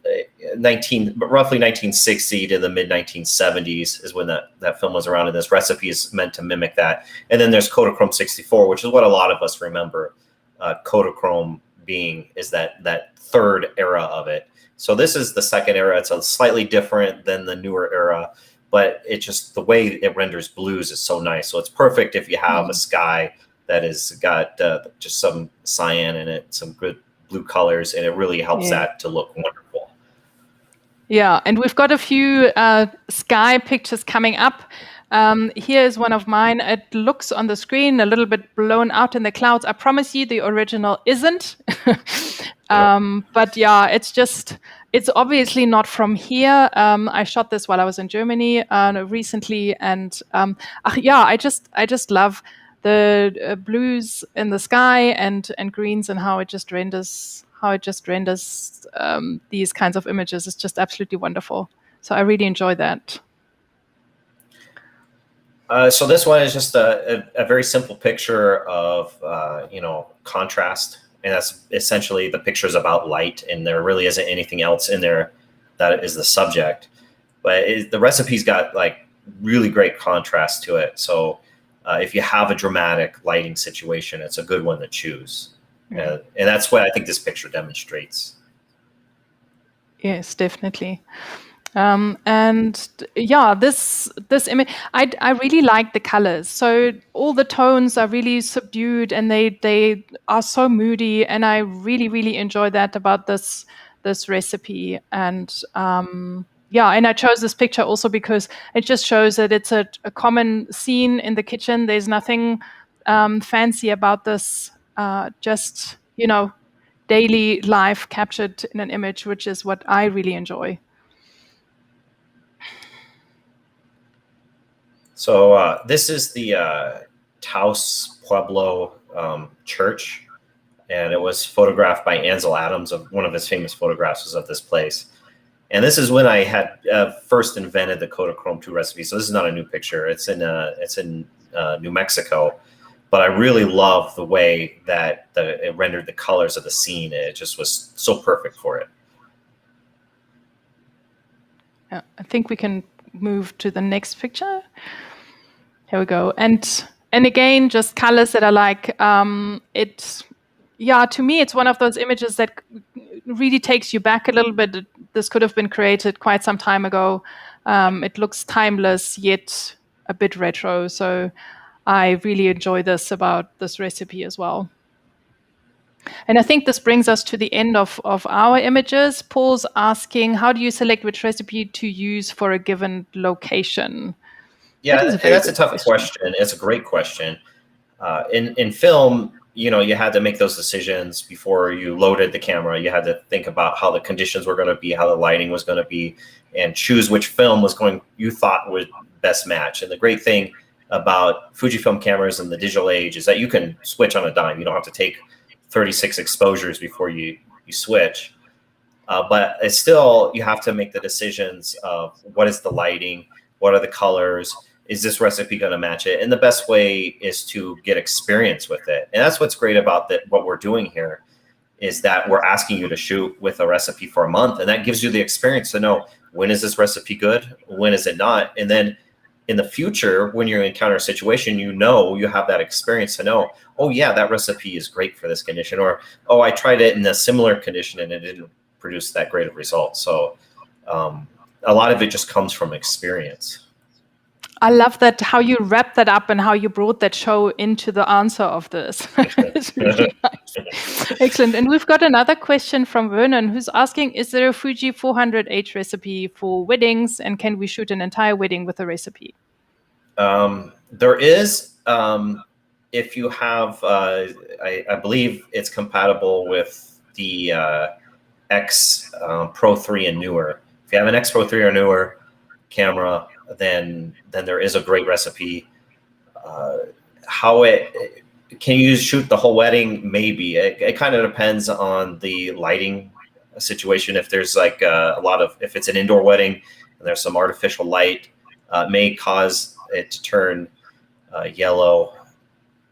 roughly 1960 to the mid 1970s is when that film was around, and this recipe is meant to mimic that. And then there's Kodachrome 64, which is what a lot of us remember Kodachrome being, is that 3rd era of it. So this is the 2nd era. It's a slightly different than the newer era, but it just, the way it renders blues is so nice. So it's perfect if you have a sky that has got just some cyan in it, some good blue colors, and it really helps that to look wonderful. Yeah, and we've got a few sky pictures coming up. Here is one of mine. It looks on the screen a little bit blown out in the clouds. I promise you the original isn't. But yeah, it's obviously not from here. I shot this while I was in Germany recently, and I just love the blues in the sky and greens, and how it just renders these kinds of images. Is just absolutely wonderful. So I really enjoy that. So this one is just a very simple picture of contrast, and that's essentially the picture's about light, and there really isn't anything else in there that is the subject. But the recipe's got like really great contrast to it. So if you have a dramatic lighting situation, it's a good one to choose. And that's what I think this picture demonstrates. Yes, definitely. And yeah, this image, I really like the colors. So all the tones are really subdued, and they are so moody, and I really, really enjoy that about this recipe. And and I chose this picture also because it just shows that it's a common scene in the kitchen. There's nothing fancy about this, just, daily life captured in an image, which is what I really enjoy. So this is the Taos Pueblo church, and it was photographed by Ansel Adams. One of his famous photographs was of this place. And this is when I had first invented the Kodachrome II recipe. So this is not a new picture. It's in New Mexico. But I really love the way that it rendered the colors of the scene. It just was so perfect for it. Yeah, I think we can move to the next picture. Here we go. And again, just colors that are like, to me, it's one of those images that really takes you back a little bit. This could have been created quite some time ago. It looks timeless, yet a bit retro. So I really enjoy this about this recipe as well. And I think this brings us to the end of our images. Paul's asking, how do you select which recipe to use for a given location? Yeah, that's a tough question. It's a great question. In film, you had to make those decisions before you loaded the camera. You had to think about how the conditions were going to be, how the lighting was going to be, and choose which film you thought would best match. And the great thing about Fujifilm cameras in the digital age is that you can switch on a dime. You don't have to take 36 exposures before you switch. But it's still, you have to make the decisions of what is the lighting, what are the colors, is this recipe going to match it? And the best way is to get experience with it. And that's what's great about what we're doing here, is that we're asking you to shoot with a recipe for a month. And that gives you the experience to know, when is this recipe good? When is it not? And then in the future, when you encounter a situation, you have that experience to know, oh yeah, that recipe is great for this condition. Or, oh, I tried it in a similar condition and it didn't produce that great of results. So a lot of it just comes from experience. I love that, how you wrap that up and how you brought that show into the answer of this. It's really nice. Excellent. And we've got another question from Vernon, who's asking, is there a Fuji 400H recipe for weddings, and can we shoot an entire wedding with a recipe? There is, if you have, I believe it's compatible with the X Pro 3 and newer. If you have an X Pro 3 or newer camera, then there is a great recipe. Can you shoot the whole wedding? Maybe. It kind of depends on the lighting situation. If there's like if it's an indoor wedding and there's some artificial light, it may cause it to turn yellow.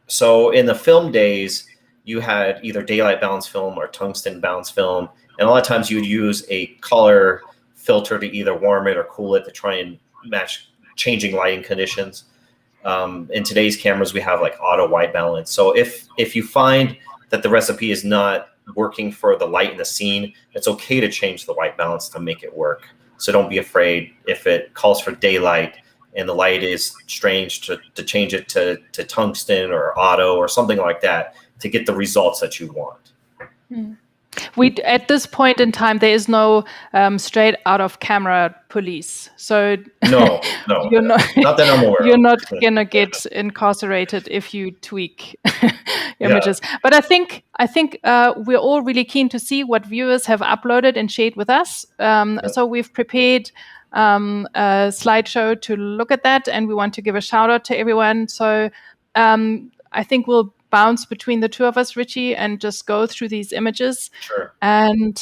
So in the film days, you had either daylight balance film or tungsten balance film. And a lot of times you would use a color filter to either warm it or cool it to try and match changing lighting conditions. In today's cameras, we have like auto white balance. So if you find that the recipe is not working for the light in the scene, it's okay to change the white balance to make it work. So don't be afraid if it calls for daylight and the light is strange to change it to tungsten or auto or something like that to get the results that you want. At this point in time, there is no straight out of camera police. So no, you're not that I'm aware you're of. not gonna get incarcerated if you tweak images. But I think we're all really keen to see what viewers have uploaded and shared with us. So we've prepared a slideshow to look at that, and we want to give a shout out to everyone. So I think we'll bounce between the two of us, Ritchie, and just go through these images. Sure. And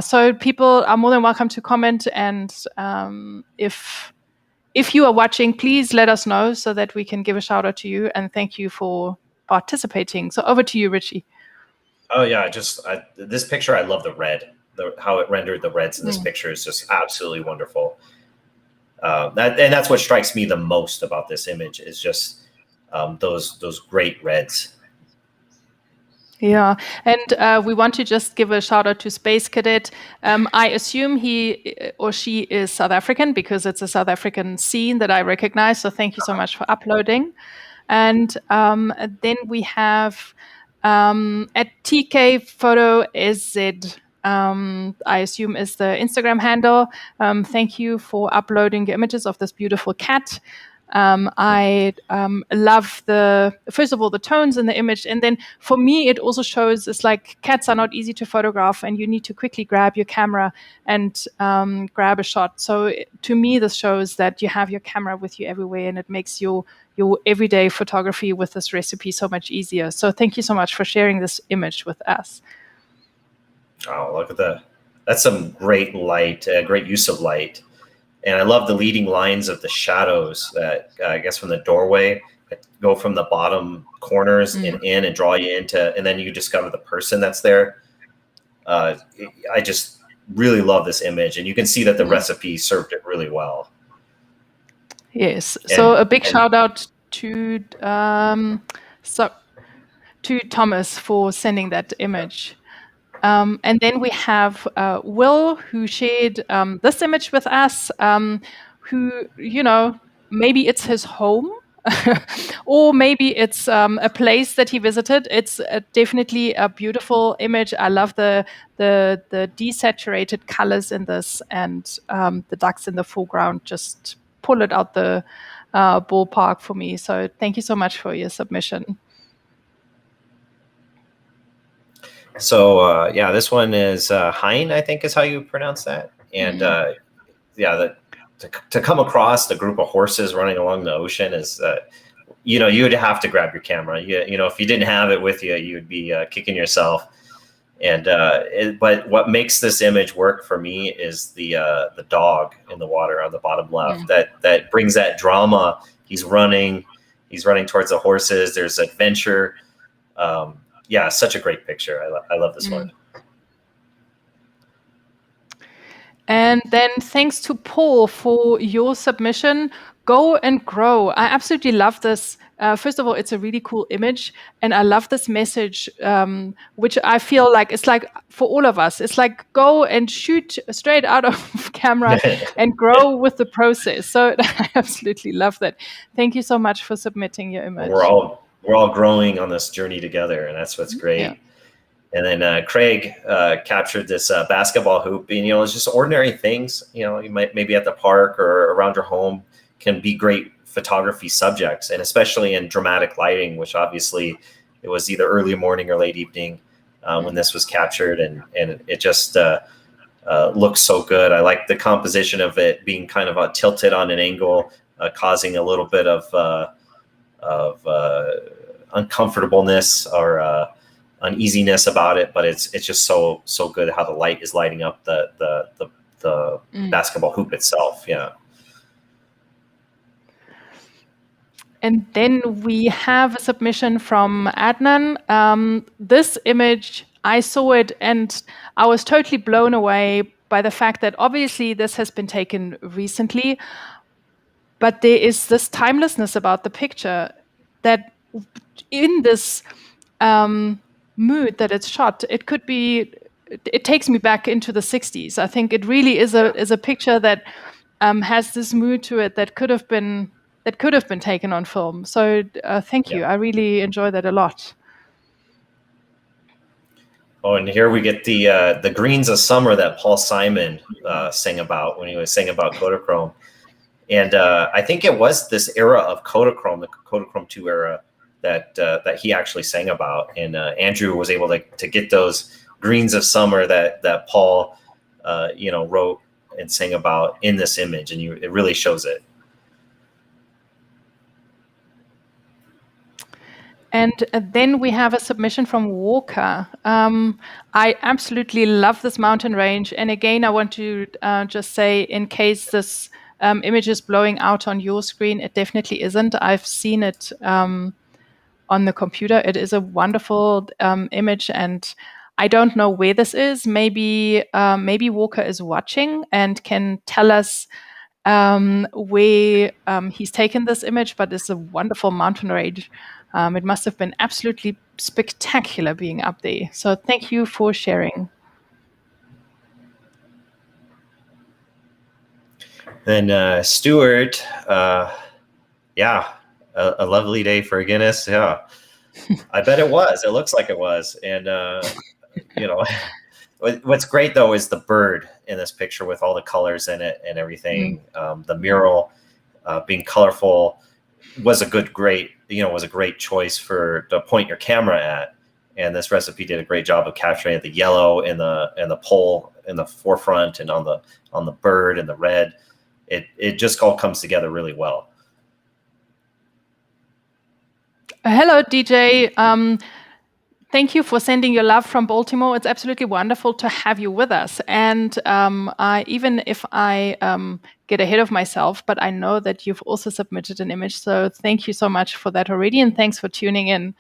so people are more than welcome to comment. And if you are watching, please let us know so that we can give a shout out to you. And thank you for participating. So over to you, Ritchie. Oh yeah, this picture, I love the red. How it rendered the reds in this picture is just absolutely wonderful. That's what strikes me the most about this image is just those great reds. Yeah, and we want to just give a shout out to Space Cadet. I assume he or she is South African because it's a South African scene that I recognize. So thank you so much for uploading. And then we have at TK Photo SZ. I assume is the Instagram handle. Thank you for uploading the images of this beautiful cat. I love first of all, the tones in the image. And then for me, it also shows it's like cats are not easy to photograph and you need to quickly grab your camera and grab a shot. So to me, this shows that you have your camera with you everywhere and it makes your everyday photography with this recipe so much easier. So thank you so much for sharing this image with us. Oh, look at that's some great light, great use of light. And I love the leading lines of the shadows that I guess from the doorway that go from the bottom corners and in and draw you into, and then you discover the person that's there. I just really love this image, and you can see that the recipe served it really well. Yes. So a big shout out to Thomas for sending that image. And then we have Will, who shared this image with us, who, maybe it's his home or maybe it's a place that he visited. It's definitely a beautiful image. I love the desaturated colors in this, and the ducks in the foreground just pull it out the ballpark for me. So thank you so much for your submission. So this one is Hein, I think is how you pronounce that. And to come across the group of horses running along the ocean is, you would have to grab your camera. If you didn't have it with you, you would be kicking yourself. And but what makes this image work for me is the dog in the water on the bottom left. That brings that drama. He's running towards the horses. There's adventure. Such a great picture. I love this one. And then thanks to Paul for your submission. Go and grow. I absolutely love this. First of all, it's a really cool image. And I love this message, which I feel like it's like for all of us. It's like go and shoot straight out of camera and grow with the process. So I absolutely love that. Thank you so much for submitting your image. We're all growing on this journey together, and that's what's great. Yeah. And then Craig captured this basketball hoop, and it's just ordinary things. You might maybe at the park or around your home can be great photography subjects, and especially in dramatic lighting, which obviously it was either early morning or late evening. when this was captured, and it just looks so good. I like the composition of it being kind of tilted on an angle, causing a little bit of uncomfortableness or uneasiness about it, but it's just so good how the light is lighting up the basketball hoop itself. Yeah. And then we have a submission from Adnan. This image, I saw it and I was totally blown away by the fact that obviously this has been taken recently, but there is this timelessness about the picture that in this mood that it's shot, it could be, it takes me back into the 60s. I think it really is a picture that has this mood to it that could have been taken on film. So thank you. I really enjoy that a lot. Oh, and here we get the greens of summer that Paul Simon sang about when he was saying about Kodachrome. And I think it was this era of Kodachrome, the Kodachrome II era, that he actually sang about. And Andrew was able to get those greens of summer that Paul wrote and sang about in this image, and it really shows it. And then we have a submission from Walker. I absolutely love this mountain range. And again, I want to just say, in case this image is blowing out on your screen, it definitely isn't. I've seen it on the computer. It is a wonderful image. And I don't know where this is. Maybe Walker is watching and can tell us where he's taken this image, but it's a wonderful mountain range. It must have been absolutely spectacular being up there. So thank you for sharing. Then Stuart, a lovely day for Guinness. Yeah, I bet it was. It looks like it was. And, what's great, though, is the bird in this picture with all the colors in it and everything. The mural being colorful was a great choice to point your camera at. And this recipe did a great job of capturing the yellow and the pole in the forefront and on the bird and the red. It just all comes together really well. Hello, DJ. Thank you for sending your love from Baltimore. It's absolutely wonderful to have you with us. And even if I get ahead of myself, but I know that you've also submitted an image. So thank you so much for that already. And thanks for tuning in.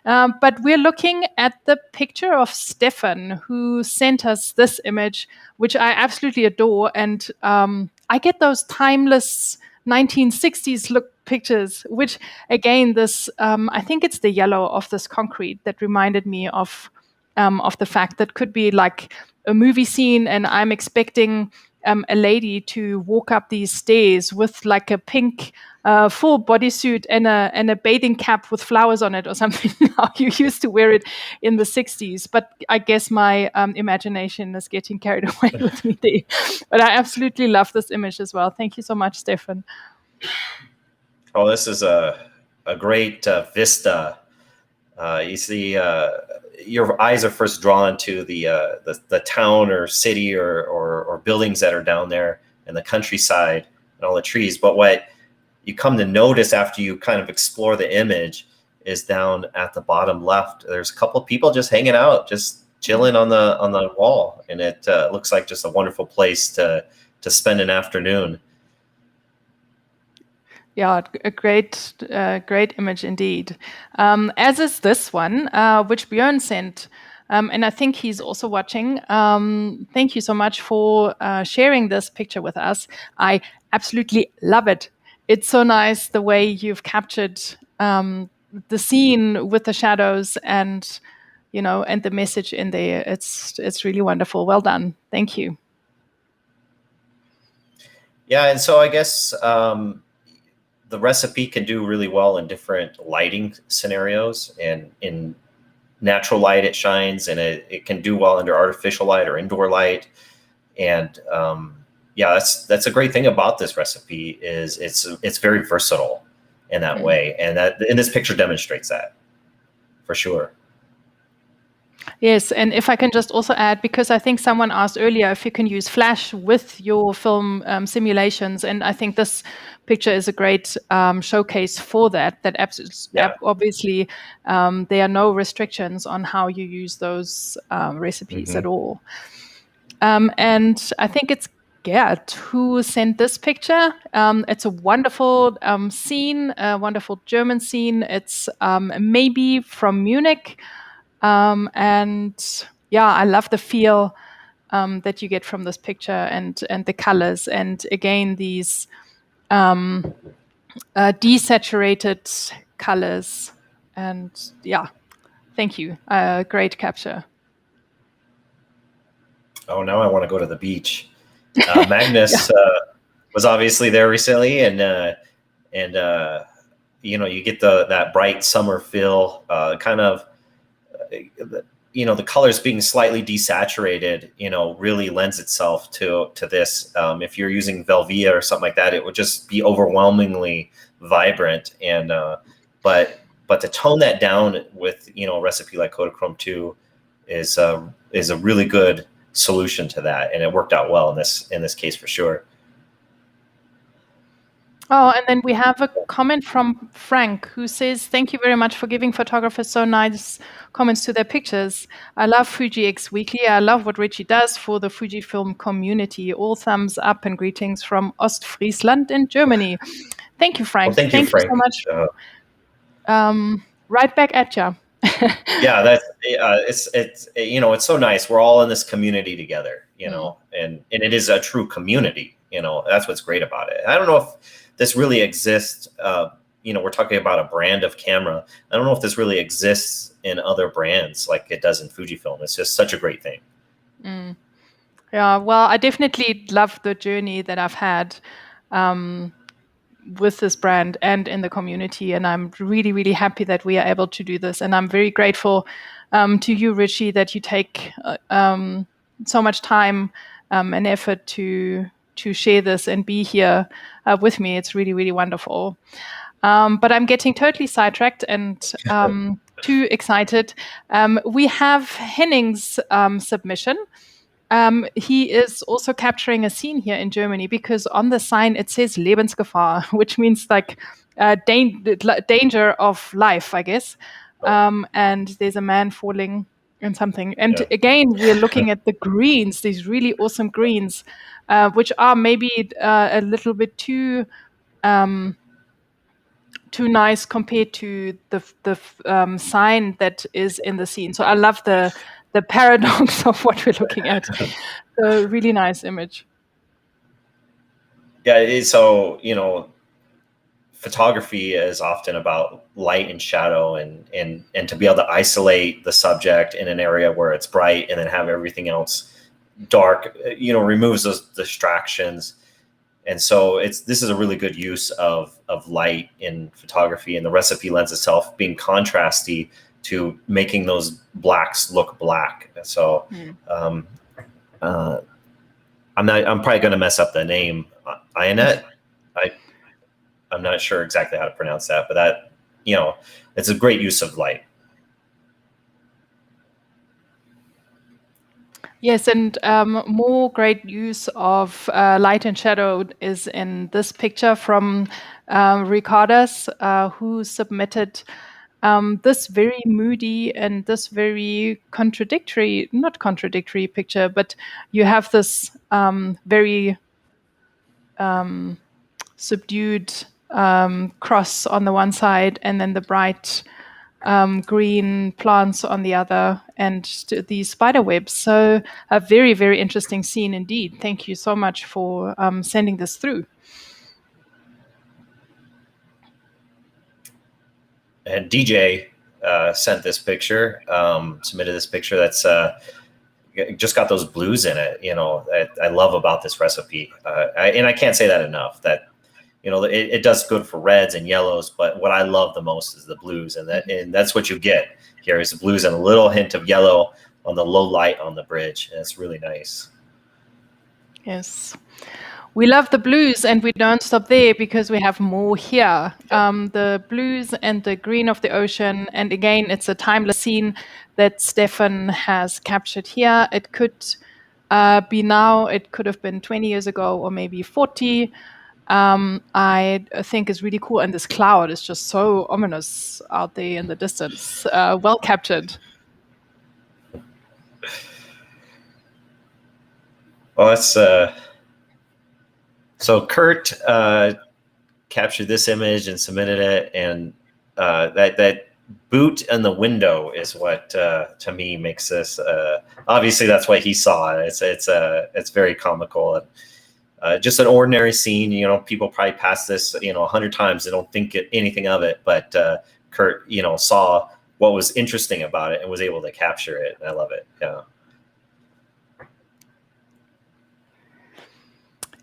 But we're looking at the picture of Stefan, who sent us this image, which I absolutely adore. And I get those timeless 1960s look pictures, which again, this I think it's the yellow of this concrete that reminded me of the fact that could be like a movie scene, and I'm expecting a lady to walk up these stairs with like a pink full bodysuit and a bathing cap with flowers on it or something. How you used to wear it in the 60s, but I guess my imagination is getting carried away with me there. But I absolutely love this image as well. Thank you so much, Stefan. Oh, this is a great vista. You see, your eyes are first drawn to the town or city or buildings that are down there in the countryside and all the trees. But what you come to notice after you kind of explore the image is down at the bottom left. There's a couple of people just hanging out, just chilling on the wall, and it looks like just a wonderful place to spend an afternoon. Yeah, a great image indeed. As is this one, which Björn sent, and I think he's also watching. Thank you so much for sharing this picture with us. I absolutely love it. It's so nice the way you've captured the scene with the shadows and the message in there. It's really wonderful. Well done. Thank you. Yeah, and so I guess the recipe can do really well in different lighting scenarios, and in natural light it shines, and it can do well under artificial light or indoor light. And that's a great thing about this recipe is it's very versatile in that way, and this picture demonstrates that for sure. Yes, and if I can just also add, because I think someone asked earlier if you can use Flash with your film simulations, and I think this picture is a great showcase for that. That Yeah. obviously there are no restrictions on how you use those recipes Hmm. at all. And I think it's Gert who sent this picture. It's a wonderful scene, a wonderful German scene. It's maybe from Munich. And yeah, I love the feel that you get from this picture and the colors. And again, these desaturated colors. And yeah, thank you. Great capture. Oh, now I want to go to the beach. Yeah. Magnus was obviously there recently, and you get that bright summer feel, kind of, the colors being slightly desaturated, really lends itself to this. If you're using Velvia or something like that, it would just be overwhelmingly vibrant. And but to tone that down with a recipe like Kodachrome II is a really good solution to that, and it worked out well in this case for sure. Oh, and then we have a comment from Frank who says, "Thank you very much for giving photographers so nice comments to their pictures. I love Fuji X Weekly. I love what Ritchie does for the Fujifilm community. All thumbs up and greetings from Ostfriesland in Germany." Thank you, Frank. Well, thank you, Thank you so Frank. much. Right back at you. Yeah, that's it's so nice. We're all in this community together, and it is a true community. That's what's great about it. I don't know if this really exists. We're talking about a brand of camera. I don't know if this really exists in other brands like it does in Fujifilm. It's just such a great thing. Yeah, well, I definitely love the journey that I've had with this brand and in the community, and I'm really, really happy that we are able to do this. And I'm very grateful to you, Ritchie, that you take so much time and effort to share this and be here with me. It's really, really wonderful. But I'm getting totally sidetracked and too excited. We have Henning's submission. He is also capturing a scene here in Germany because on the sign it says Lebensgefahr, which means like danger of life, I guess. And there's a man falling in something. And again, we're looking at the greens, these really awesome greens, which are maybe a little bit too nice compared to the sign that is in the scene. So I love the paradox of what we're looking at. So really nice image. Yeah, so photography is often about light and shadow, and to be able to isolate the subject in an area where it's bright and then have everything else dark, removes those distractions. And so this is a really good use of light in photography, and the recipe lends itself being contrasty to making those blacks look black. So I'm probably going to mess up the name. Ionette. I'm not sure exactly how to pronounce that, but that, it's a great use of light. Yes, and more great use of light and shadow is in this picture from Ricardas, who submitted this very moody and this very not contradictory picture, but you have this very subdued cross on the one side and then the bright green plants on the other, and these spider webs. So a very, very interesting scene indeed. Thank you so much for sending this through. And DJ sent this picture, submitted this picture that's just got those blues in it. I love about this recipe, and I can't say that enough. That it does good for reds and yellows, but what I love the most is the blues, and that's what you get here is the blues and a little hint of yellow on the low light on the bridge, and it's really nice. Yes. We love the blues, and we don't stop there because we have more here. The blues and the green of the ocean. And again, it's a timeless scene that Stefan has captured here. It could be now, it could have been 20 years ago, or maybe 40. I think is really cool. And this cloud is just so ominous out there in the distance. Well captured. Well, that's so Kurt captured this image and submitted it, and that boot in the window is what to me makes this. Obviously, that's what he saw. It's very comical and just an ordinary scene. You know, people probably pass this 100 times. They don't think anything of it, but Kurt saw what was interesting about it and was able to capture it. And I love it. Yeah.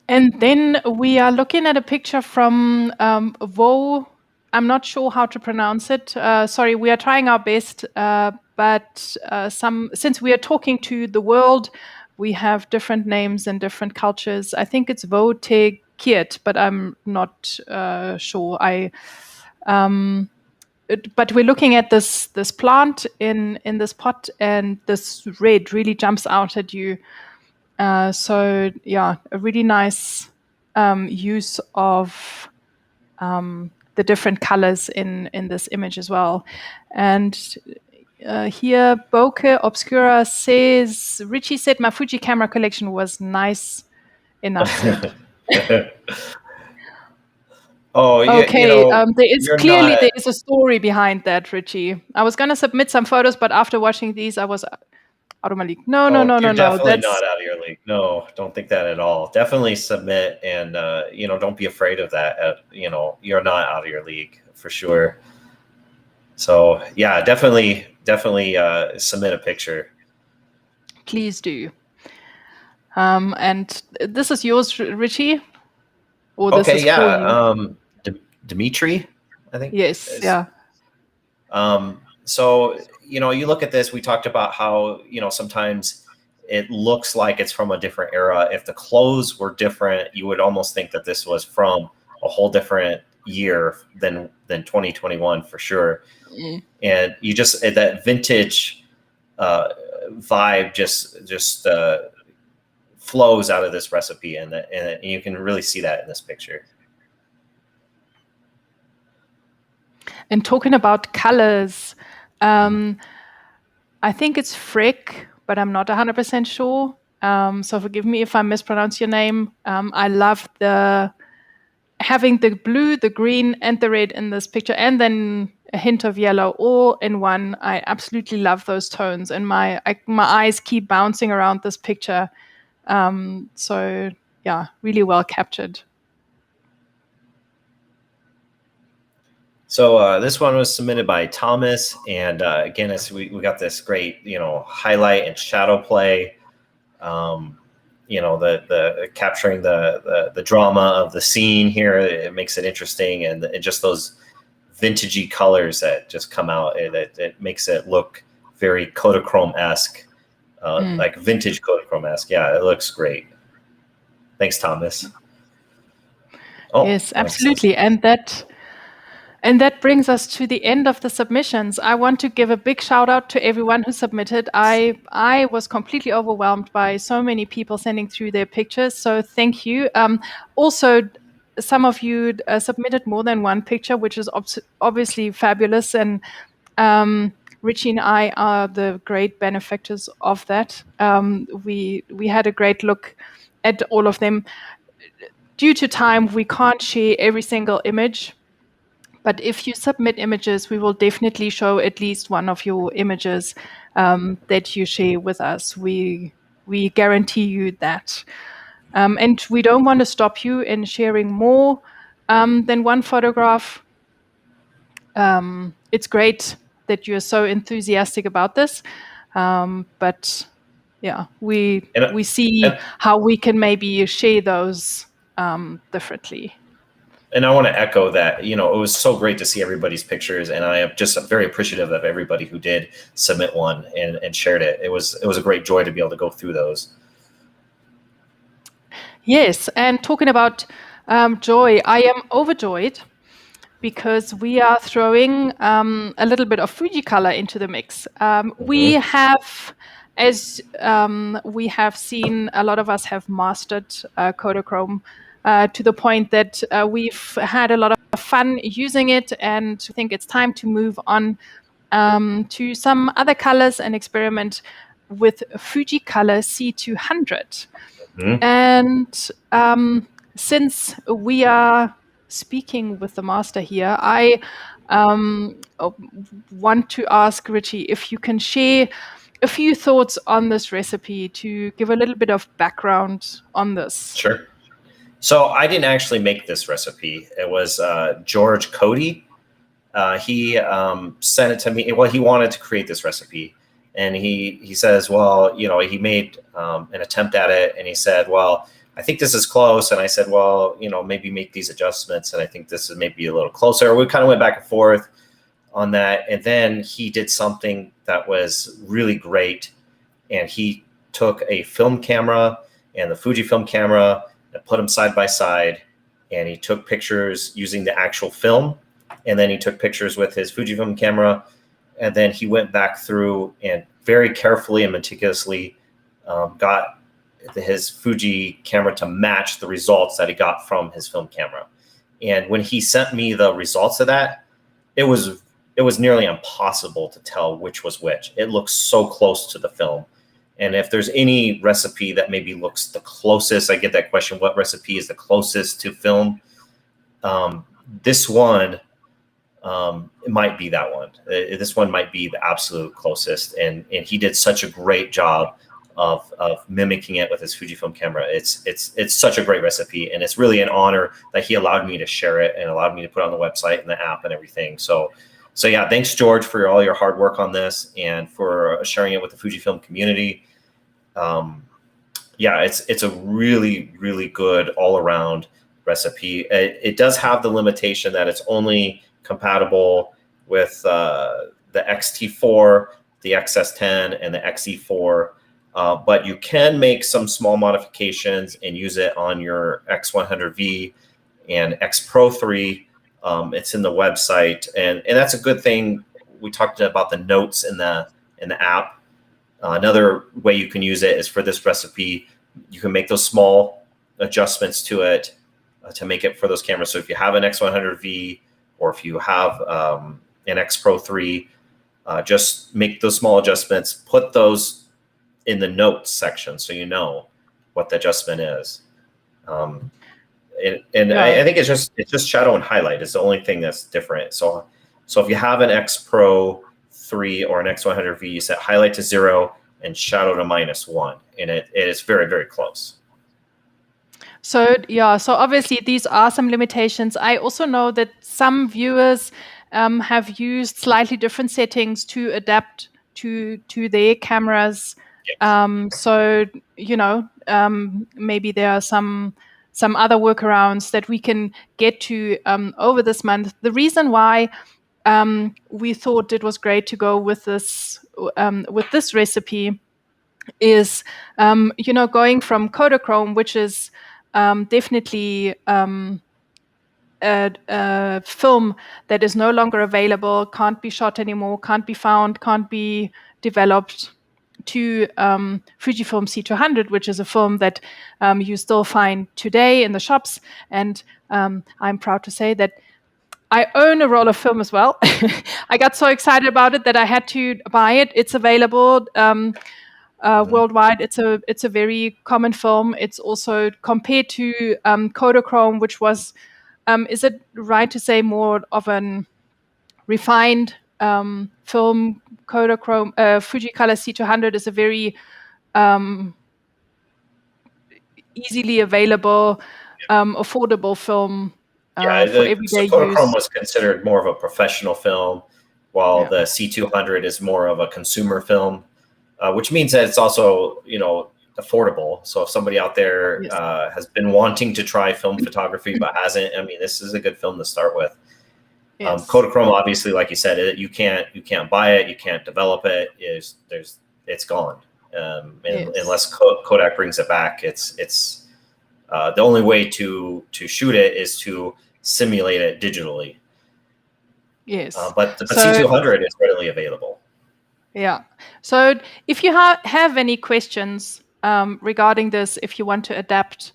And then we are looking at a picture from Vo. I'm not sure how to pronounce it. Sorry, we are trying our best. But since we are talking to the world, we have different names and different cultures. I think it's Vo Te Kiet, but I'm not sure. But we're looking at this plant in this pot, and this red really jumps out at you. So yeah, a really nice use of the different colors in this image as well. And here, Bokeh Obscura says, Ritchie said my Fuji camera collection was nice enough. Oh, okay. There is a story behind that, Ritchie. I was going to submit some photos, but after watching these, I was out of my league. No. You're definitely not out of your league. No, don't think that at all. Definitely submit, and don't be afraid of that. You're not out of your league for sure. So yeah, definitely submit a picture. Please do. And this is yours, Ritchie. Or this okay, is yeah. Dimitri, I think. Yes. Yeah. So you look at this. We talked about how sometimes it looks like it's from a different era. If the clothes were different, you would almost think that this was from a whole different year than 2021 for sure. Mm. And you just that vintage vibe just flows out of this recipe, and you can really see that in this picture. And talking about colors, I think it's Frick, but I'm not 100% sure. So forgive me if I mispronounce your name. I love having the blue, the green, and the red in this picture, and then a hint of yellow all in one. I absolutely love those tones, and my eyes keep bouncing around this picture. So yeah, really well captured. So this one was submitted by Thomas, and again, we got this great, highlight and shadow play. The capturing the drama of the scene here. It makes it interesting, and just those vintagey colors that just come out. It makes it look very Kodachrome-esque, like vintage Kodachrome-esque. Yeah, it looks great. Thanks, Thomas. Oh, yes, absolutely, And that brings us to the end of the submissions. I want to give a big shout out to everyone who submitted. I was completely overwhelmed by so many people sending through their pictures. So thank you. Also, some of you submitted more than one picture, which is obviously fabulous. And Ritchie and I are the great benefactors of that. We had a great look at all of them. Due to time, we can't share every single image. But if you submit images, we will definitely show at least one of your images that you share with us. We guarantee you that. And we don't want to stop you in sharing more than one photograph. It's great that you're so enthusiastic about this. But yeah, we see how we can maybe share those differently. And I want to echo that, it was so great to see everybody's pictures, and I am just very appreciative of everybody who did submit one and shared it. It was a great joy to be able to go through those. Yes, and talking about joy, I am overjoyed because we are throwing a little bit of Fujicolor into the mix. We have, as we have seen, a lot of us have mastered Kodachrome to the point that we've had a lot of fun using it, and I think it's time to move on to some other colors and experiment with Fujicolor C200. Mhm. And since we are speaking with the master here, I want to ask Ritchie if you can share a few thoughts on this recipe to give a little bit of background on this. Sure. So I didn't actually make this recipe. It was George Cody. He sent it to me. Well, he wanted to create this recipe, and he says, well, he made an attempt at it, and he said, well, I think this is close. And I said, well, maybe make these adjustments, and I think this is maybe a little closer. We kind of went back and forth on that, and then he did something that was really great, and he took a film camera and the Fujifilm camera and put them side by side, and he took pictures using the actual film, and then he took pictures with his Fujifilm camera, and then he went back through and very carefully and meticulously got his Fuji camera to match the results that he got from his film camera. And when he sent me the results of that, it was nearly impossible to tell which was which. It looks so close to the film. And if there's any recipe that maybe looks the closest, I get that question, what recipe is the closest to film? This one, it might be that one. This one might be the absolute closest. And he did such a great job of mimicking it with his Fujifilm camera. It's such a great recipe, and it's really an honor that he allowed me to share it and allowed me to put it on the website and the app and everything. So yeah, thanks, George, for all your hard work on this and for sharing it with the Fujifilm community. Yeah, it's a really, really good all-around recipe. It does have the limitation that it's only compatible with the XT4, the XS10, and the XE4. But you can make some small modifications and use it on your X100V and X Pro 3. It's in the website, and that's a good thing. We talked about the notes in the app. Another way you can use it is for this recipe. You can make those small adjustments to it to make it for those cameras. So if you have an X100V or if you have an X Pro 3, just make those small adjustments. Put those in the notes section so you know what the adjustment is. I think it's just shadow and highlight is the only thing that's different. So if you have an X Pro 3 or an X100V, you set highlight to 0 and shadow to -1, and it is very, very close. So obviously these are some limitations. I also know that some viewers have used slightly different settings to adapt to their cameras. Yes. So maybe there are some other workarounds that we can get to over this month. The reason why we thought it was great to go with this recipe is going from Kodachrome, which is definitely a film that is no longer available, can't be shot anymore, can't be found, can't be developed, to Fujifilm C200, which is a film that you still find today in the shops. And I'm proud to say that I own a roll of film as well. I got so excited about it that I had to buy it. It's available worldwide. It's a very common film. It's also compared to Kodachrome, which was, is it right to say, more of an refined film? Kodachrome, Fujicolor C200 is a very easily available, affordable film for everyday use. Kodachrome was considered more of a professional film, while the C200 is more of a consumer film, which means that it's also affordable. So if somebody out there has been wanting to try film photography but hasn't, I mean, this is a good film to start with. Yes. Kodachrome, obviously, like you said, you can't buy it, you can't develop it. It's gone, unless Kodak brings it back. It's The only way to shoot it is to simulate it digitally. Yes. But C200 is readily available. Yeah. So if you have any questions regarding this, if you want to adapt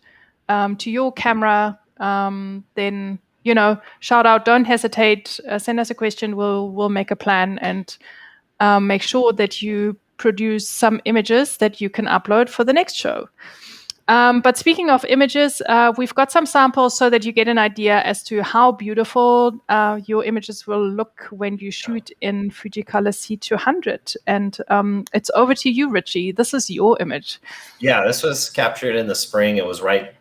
to your camera, then, shout out, don't hesitate, send us a question. We'll make a plan and make sure that you produce some images that you can upload for the next show. But speaking of images, we've got some samples so that you get an idea as to how beautiful your images will look when you shoot in Fujicolor C200. And it's over to you, Ritchie. This is your image. Yeah, this was captured in the spring. It was right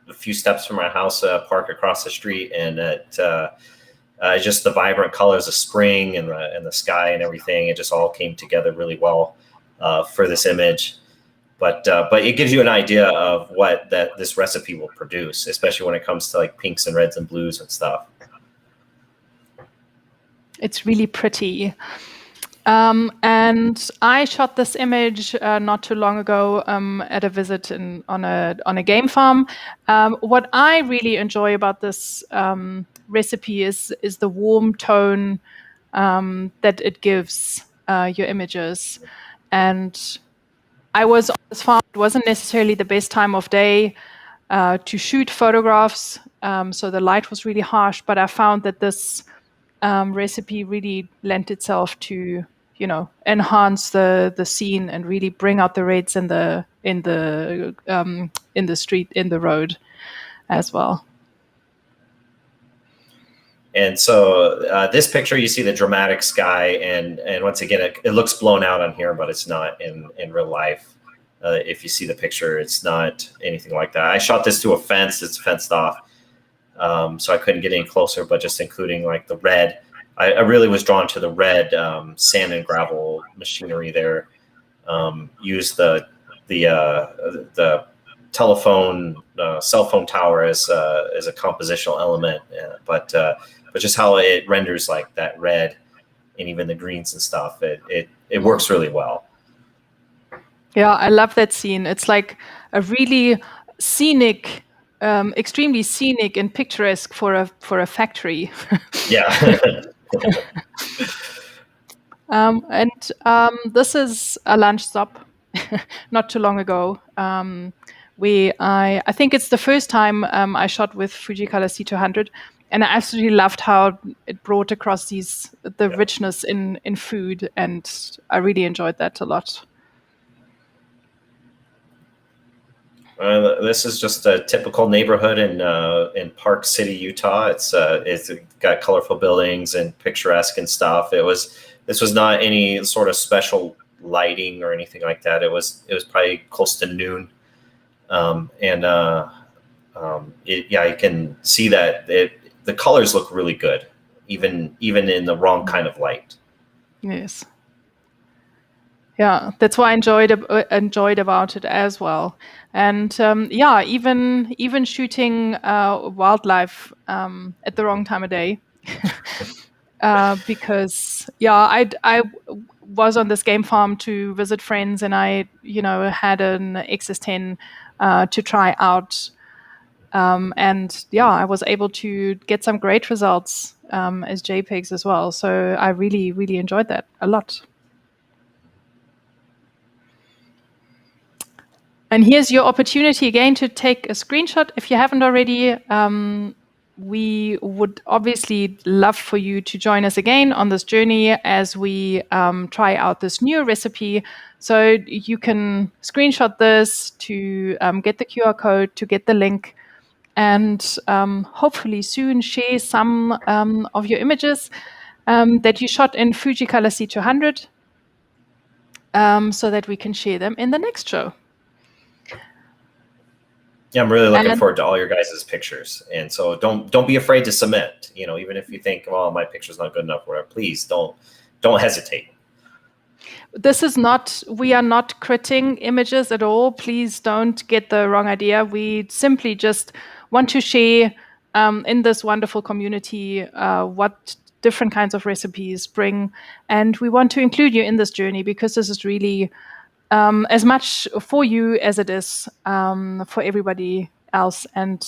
a few steps from my house, park across the street, and just the vibrant colors of spring and the sky and everything. It just all came together really well for this image. But it gives you an idea of what this recipe will produce, especially when it comes to like pinks and reds and blues and stuff. It's really pretty. And I shot this image not too long ago at a visit on a game farm. What I really enjoy about this recipe is the warm tone that it gives your images. And I was on this farm. It wasn't necessarily the best time of day to shoot photographs, so the light was really harsh. But I found that this recipe really lent itself to, enhance the scene and really bring out the reds in the street, in the road, as well. And so this picture, you see the dramatic sky, and once again, it looks blown out on here, but it's not in real life. If you see the picture, it's not anything like that. I shot this to a fence; it's fenced off, so I couldn't get any closer. But just including like the red, I really was drawn to the red sand and gravel machinery there. Used the telephone, cell phone tower as a compositional element, but just how it renders like that red and even the greens and stuff, it works really well. Yeah, I love that scene. It's like a really scenic, extremely scenic and picturesque for a factory. Yeah. This is a lunch stop not too long ago. I think it's the first time I shot with Fujicolor C200, and I absolutely loved how it brought across the richness in food, and I really enjoyed that a lot. This is just a typical neighborhood in Park City, Utah. It's got colorful buildings and picturesque and stuff. This was not any sort of special lighting or anything like that. It was probably close to noon, you can see that the colors look really good, even in the wrong kind of light. Yes. Yeah, that's what I enjoyed about it as well. And even shooting wildlife at the wrong time of day, because I was on this game farm to visit friends, and I had an XS10 to try out, I was able to get some great results as JPEGs as well. So I really, really enjoyed that a lot. And here's your opportunity again to take a screenshot if you haven't already. We would obviously love for you to join us again on this journey as we try out this new recipe. So you can screenshot this to get the QR code, to get the link, and hopefully soon share some of your images that you shot in Fujicolor C200 so that we can share them in the next show. Yeah, I'm really looking forward to all your guys' pictures. And so don't be afraid to submit. Even if you think, well, my picture's not good enough, whatever, please don't hesitate. We are not critting images at all. Please don't get the wrong idea. We simply just want to share in this wonderful community what different kinds of recipes bring. And we want to include you in this journey because this is really as much for you as it is for everybody else and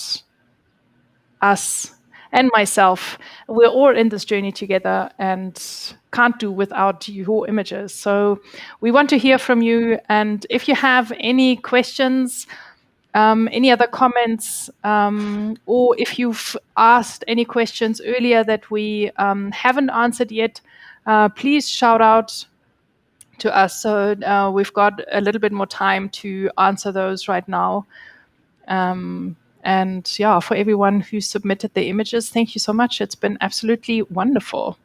us and myself, we're all in this journey together and can't do without your images. So we want to hear from you. And if you have any questions, any other comments, or if you've asked any questions earlier that we haven't answered yet, please shout out to us. So we've got a little bit more time to answer those right now. And yeah, for everyone who submitted their images, thank you so much. It's been absolutely wonderful.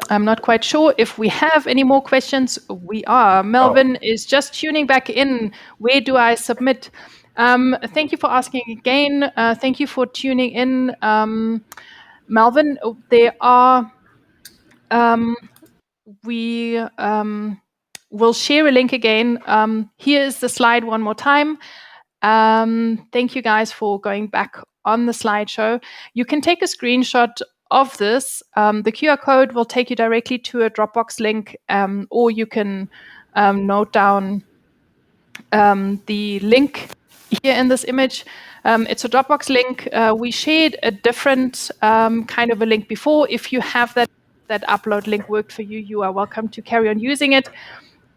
I'm not quite sure if we have any more questions. We are. Melvin is just tuning back in. Where do I submit? Thank you for asking again. Thank you for tuning in. Melvin, there are, we will share a link again. Here is the slide one more time. Thank you guys for going back on the slideshow. You can take a screenshot of this. The QR code will take you directly to a Dropbox link, or you can note down the link here in this image. It's a Dropbox link. We shared a different kind of a link before. If you have that upload link worked for you, you are welcome to carry on using it.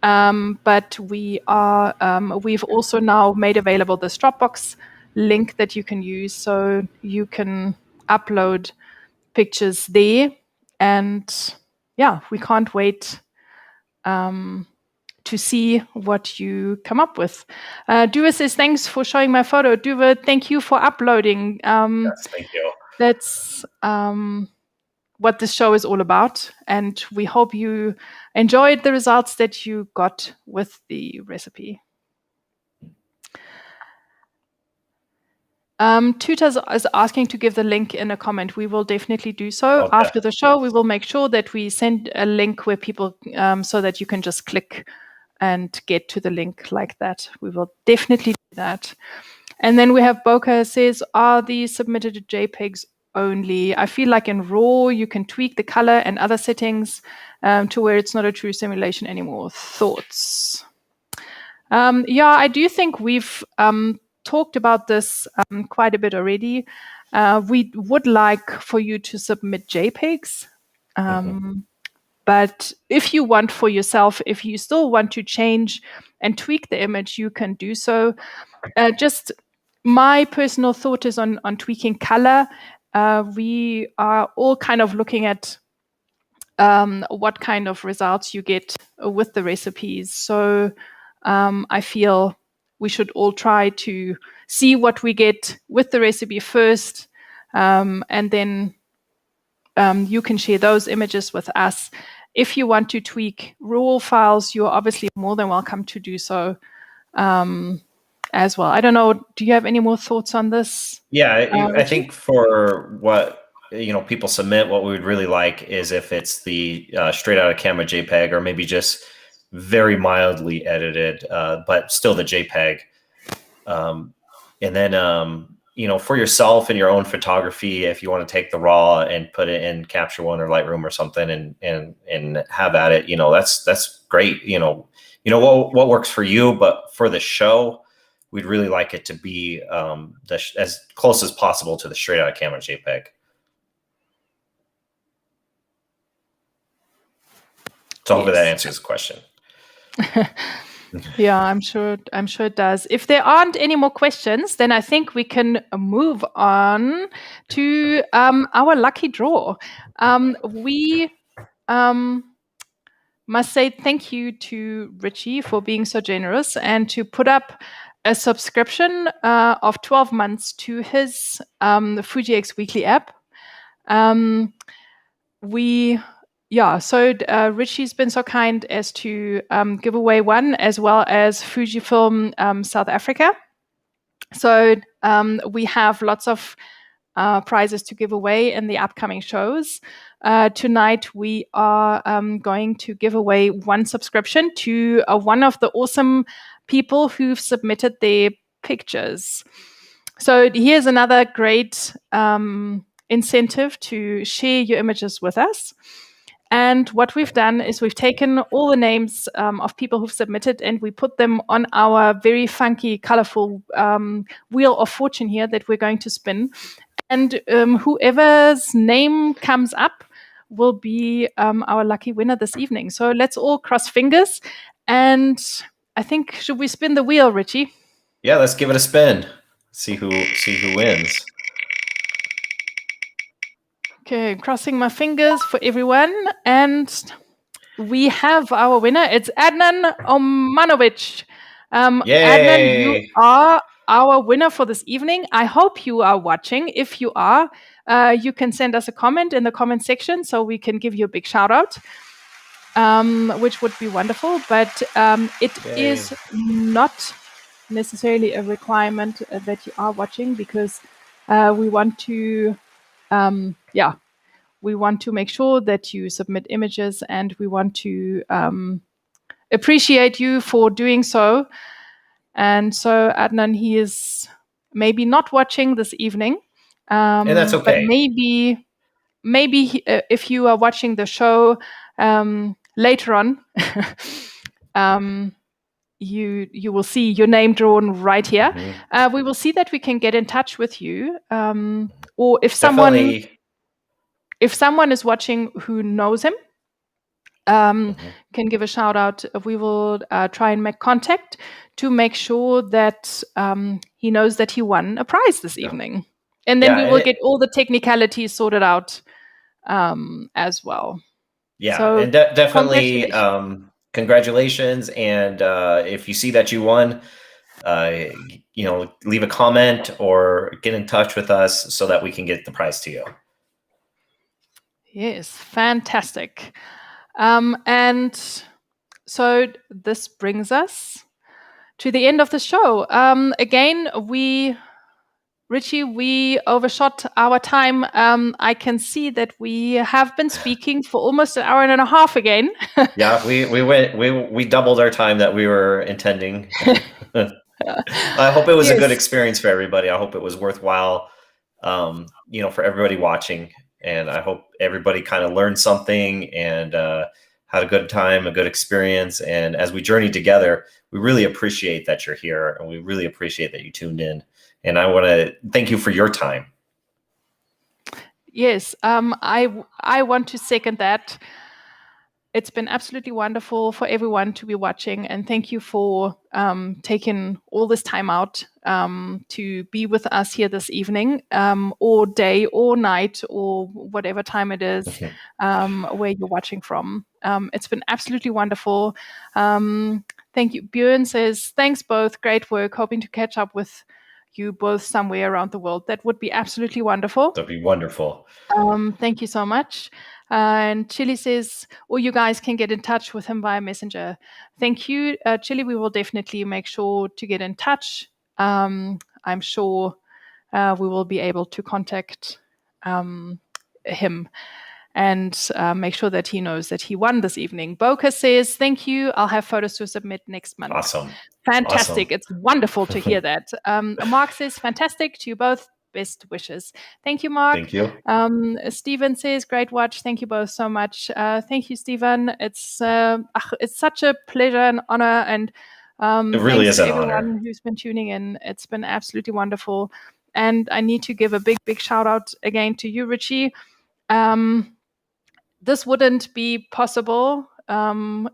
But we've also now made available this Dropbox link that you can use, so you can upload pictures there. And yeah, we can't wait to see what you come up with. Duva says, thanks for showing my photo. Duva, thank you for uploading. Yes, thank you. That's what this show is all about. And we hope you enjoyed the results that you got with the recipe. Tuta is asking to give the link in a comment. We will definitely do so. Okay. After the show. We will make sure that we send a link where people, so that you can just click and get to the link like that. We will definitely do that. And then we have Boca says, are these submitted to JPEGs only? I feel like in RAW, you can tweak the color and other settings to where it's not a true simulation anymore. Thoughts? Yeah, I do think we've talked about this quite a bit already. We would like for you to submit JPEGs. But if you want for yourself, if you still want to change and tweak the image, you can do so. Just my personal thought is on tweaking color. We are all kind of looking at what kind of results you get with the recipes. So I feel we should all try to see what we get with the recipe first, and then you can share those images with us. If you want to tweak raw files, you're obviously more than welcome to do so as well. I don't know, do you have any more thoughts on this? Yeah, I think for what people submit, what we would really like is if it's the straight out of camera JPEG, or maybe just very mildly edited, but still the JPEG. And then for yourself and your own photography, if you want to take the raw and put it in Capture One or Lightroom or something and have at it, that's great. What works for you, but for the show, we'd really like it to be as close as possible to the straight out of camera JPEG. So hopefully that answers the question. Yeah, I'm sure it does. If there aren't any more questions, then I think we can move on to our lucky draw. We must say thank you to Ritchie for being so generous and to put up a subscription of 12 months to his Fuji X Weekly app. So Ritchie's been so kind as to give away one, as well as Fujifilm South Africa. So we have lots of prizes to give away in the upcoming shows. Tonight we are going to give away one subscription to one of the awesome people who've submitted their pictures. So here's another great incentive to share your images with us. And what we've done is we've taken all the names of people who've submitted and we put them on our very funky, colorful wheel of fortune here that we're going to spin. And whoever's name comes up will be our lucky winner this evening. So let's all cross fingers. And I think, should we spin the wheel, Ritchie? Yeah, let's give it a spin. See who wins. Okay, crossing my fingers for everyone. And we have our winner. It's Adnan Omanovic. Yay! Adnan, you are our winner for this evening. I hope you are watching. If you are, you can send us a comment in the comment section so we can give you a big shout out, which would be wonderful. But it is not necessarily a requirement that you are watching, because we want to, we want to make sure that you submit images, and we want to appreciate you for doing so. And so Adnan, he is maybe not watching this evening, and that's okay. But maybe if you are watching the show later on, you will see your name drawn right here. Mm-hmm. We will see that we can get in touch with you, or if someone is watching who knows him, can give a shout out. We will try and make contact to make sure that he knows that he won a prize this evening. And then we will get all the technicalities sorted out as well. Yeah, so, and definitely congratulations. And if you see that you won, leave a comment or get in touch with us so that we can get the prize to you. Yes, fantastic. And so this brings us to the end of the show. Again, Ritchie, we overshot our time. I can see that we have been speaking for almost an hour and a half again. Yeah, we doubled our time that we were intending. I hope it was a good experience for everybody. I hope it was worthwhile, for everybody watching. And I hope everybody kind of learned something and had a good time, a good experience. And as we journey together, we really appreciate that you're here, and we really appreciate that you tuned in. And I want to thank you for your time. Yes, I want to second that. It's been absolutely wonderful for everyone to be watching, and thank you for taking all this time out to be with us here this evening, or day or night or whatever time it is where you're watching from. It's been absolutely wonderful. Thank you. Björn says, thanks both, great work, hoping to catch up with you both somewhere around the world. That would be absolutely wonderful. That'd be wonderful. Thank you so much. And Chili says, or you guys can get in touch with him via Messenger. Thank you, Chili. We will definitely make sure to get in touch. I'm sure we will be able to contact him and make sure that he knows that he won this evening. Boca says, thank you. I'll have photos to submit next month. Awesome. Fantastic. Awesome. It's wonderful to hear that. Mark says, fantastic to you both. Best wishes. Thank you, Mark. Thank you. Stephen says, great watch. Thank you both so much. Thank you, Stephen. It's such a pleasure and honor. And it really is an everyone honor. Who's been tuning in. It's been absolutely wonderful. And I need to give a big, big shout out again to you, Ritchie. This wouldn't be possible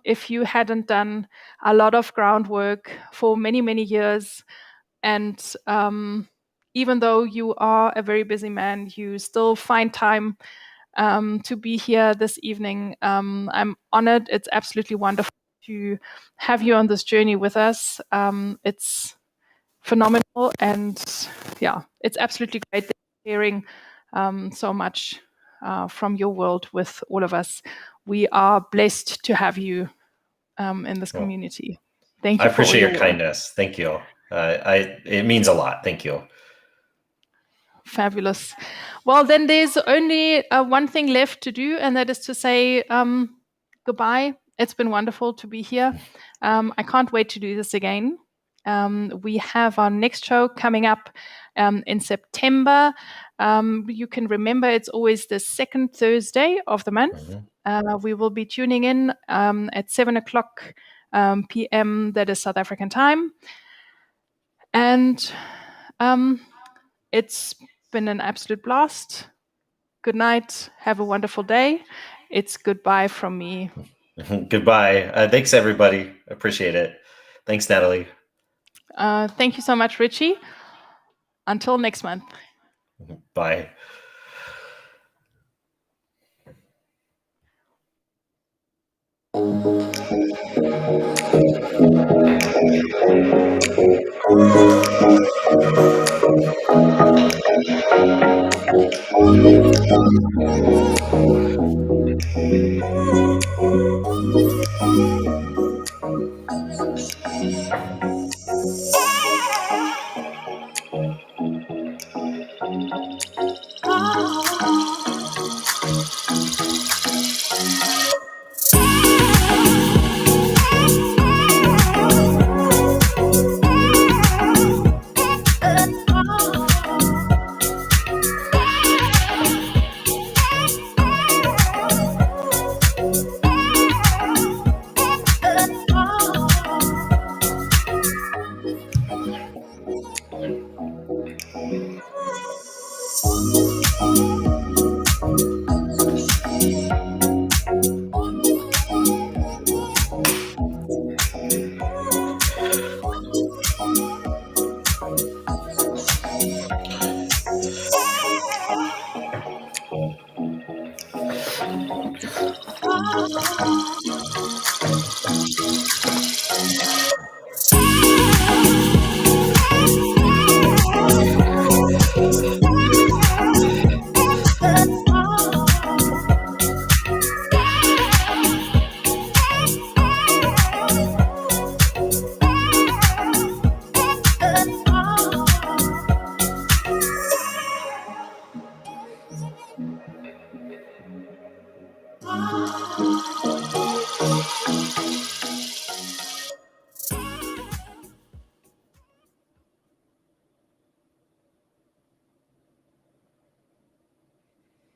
if you hadn't done a lot of groundwork for many, many years. And even though you are a very busy man, you still find time to be here this evening. I'm honored. It's absolutely wonderful to have you on this journey with us. It's phenomenal. And yeah, it's absolutely great that you're sharing so much from your world with all of us. We are blessed to have you in this community. Thank you. I appreciate your kindness. Thank you. It means a lot. Thank you. Fabulous. Well, then there's only one thing left to do, and that is to say goodbye. It's been wonderful to be here. I can't wait to do this again. We have our next show coming up in September. You can remember it's always the second Thursday of the month. We will be tuning in at 7 o'clock p.m. That is South African time. And it's been an absolute blast. Good night. Have a wonderful day. It's goodbye from me. Goodbye. Thanks, everybody. Appreciate it. Thanks, Nathalie. Thank you so much, Ritchie. Until next month. Bye.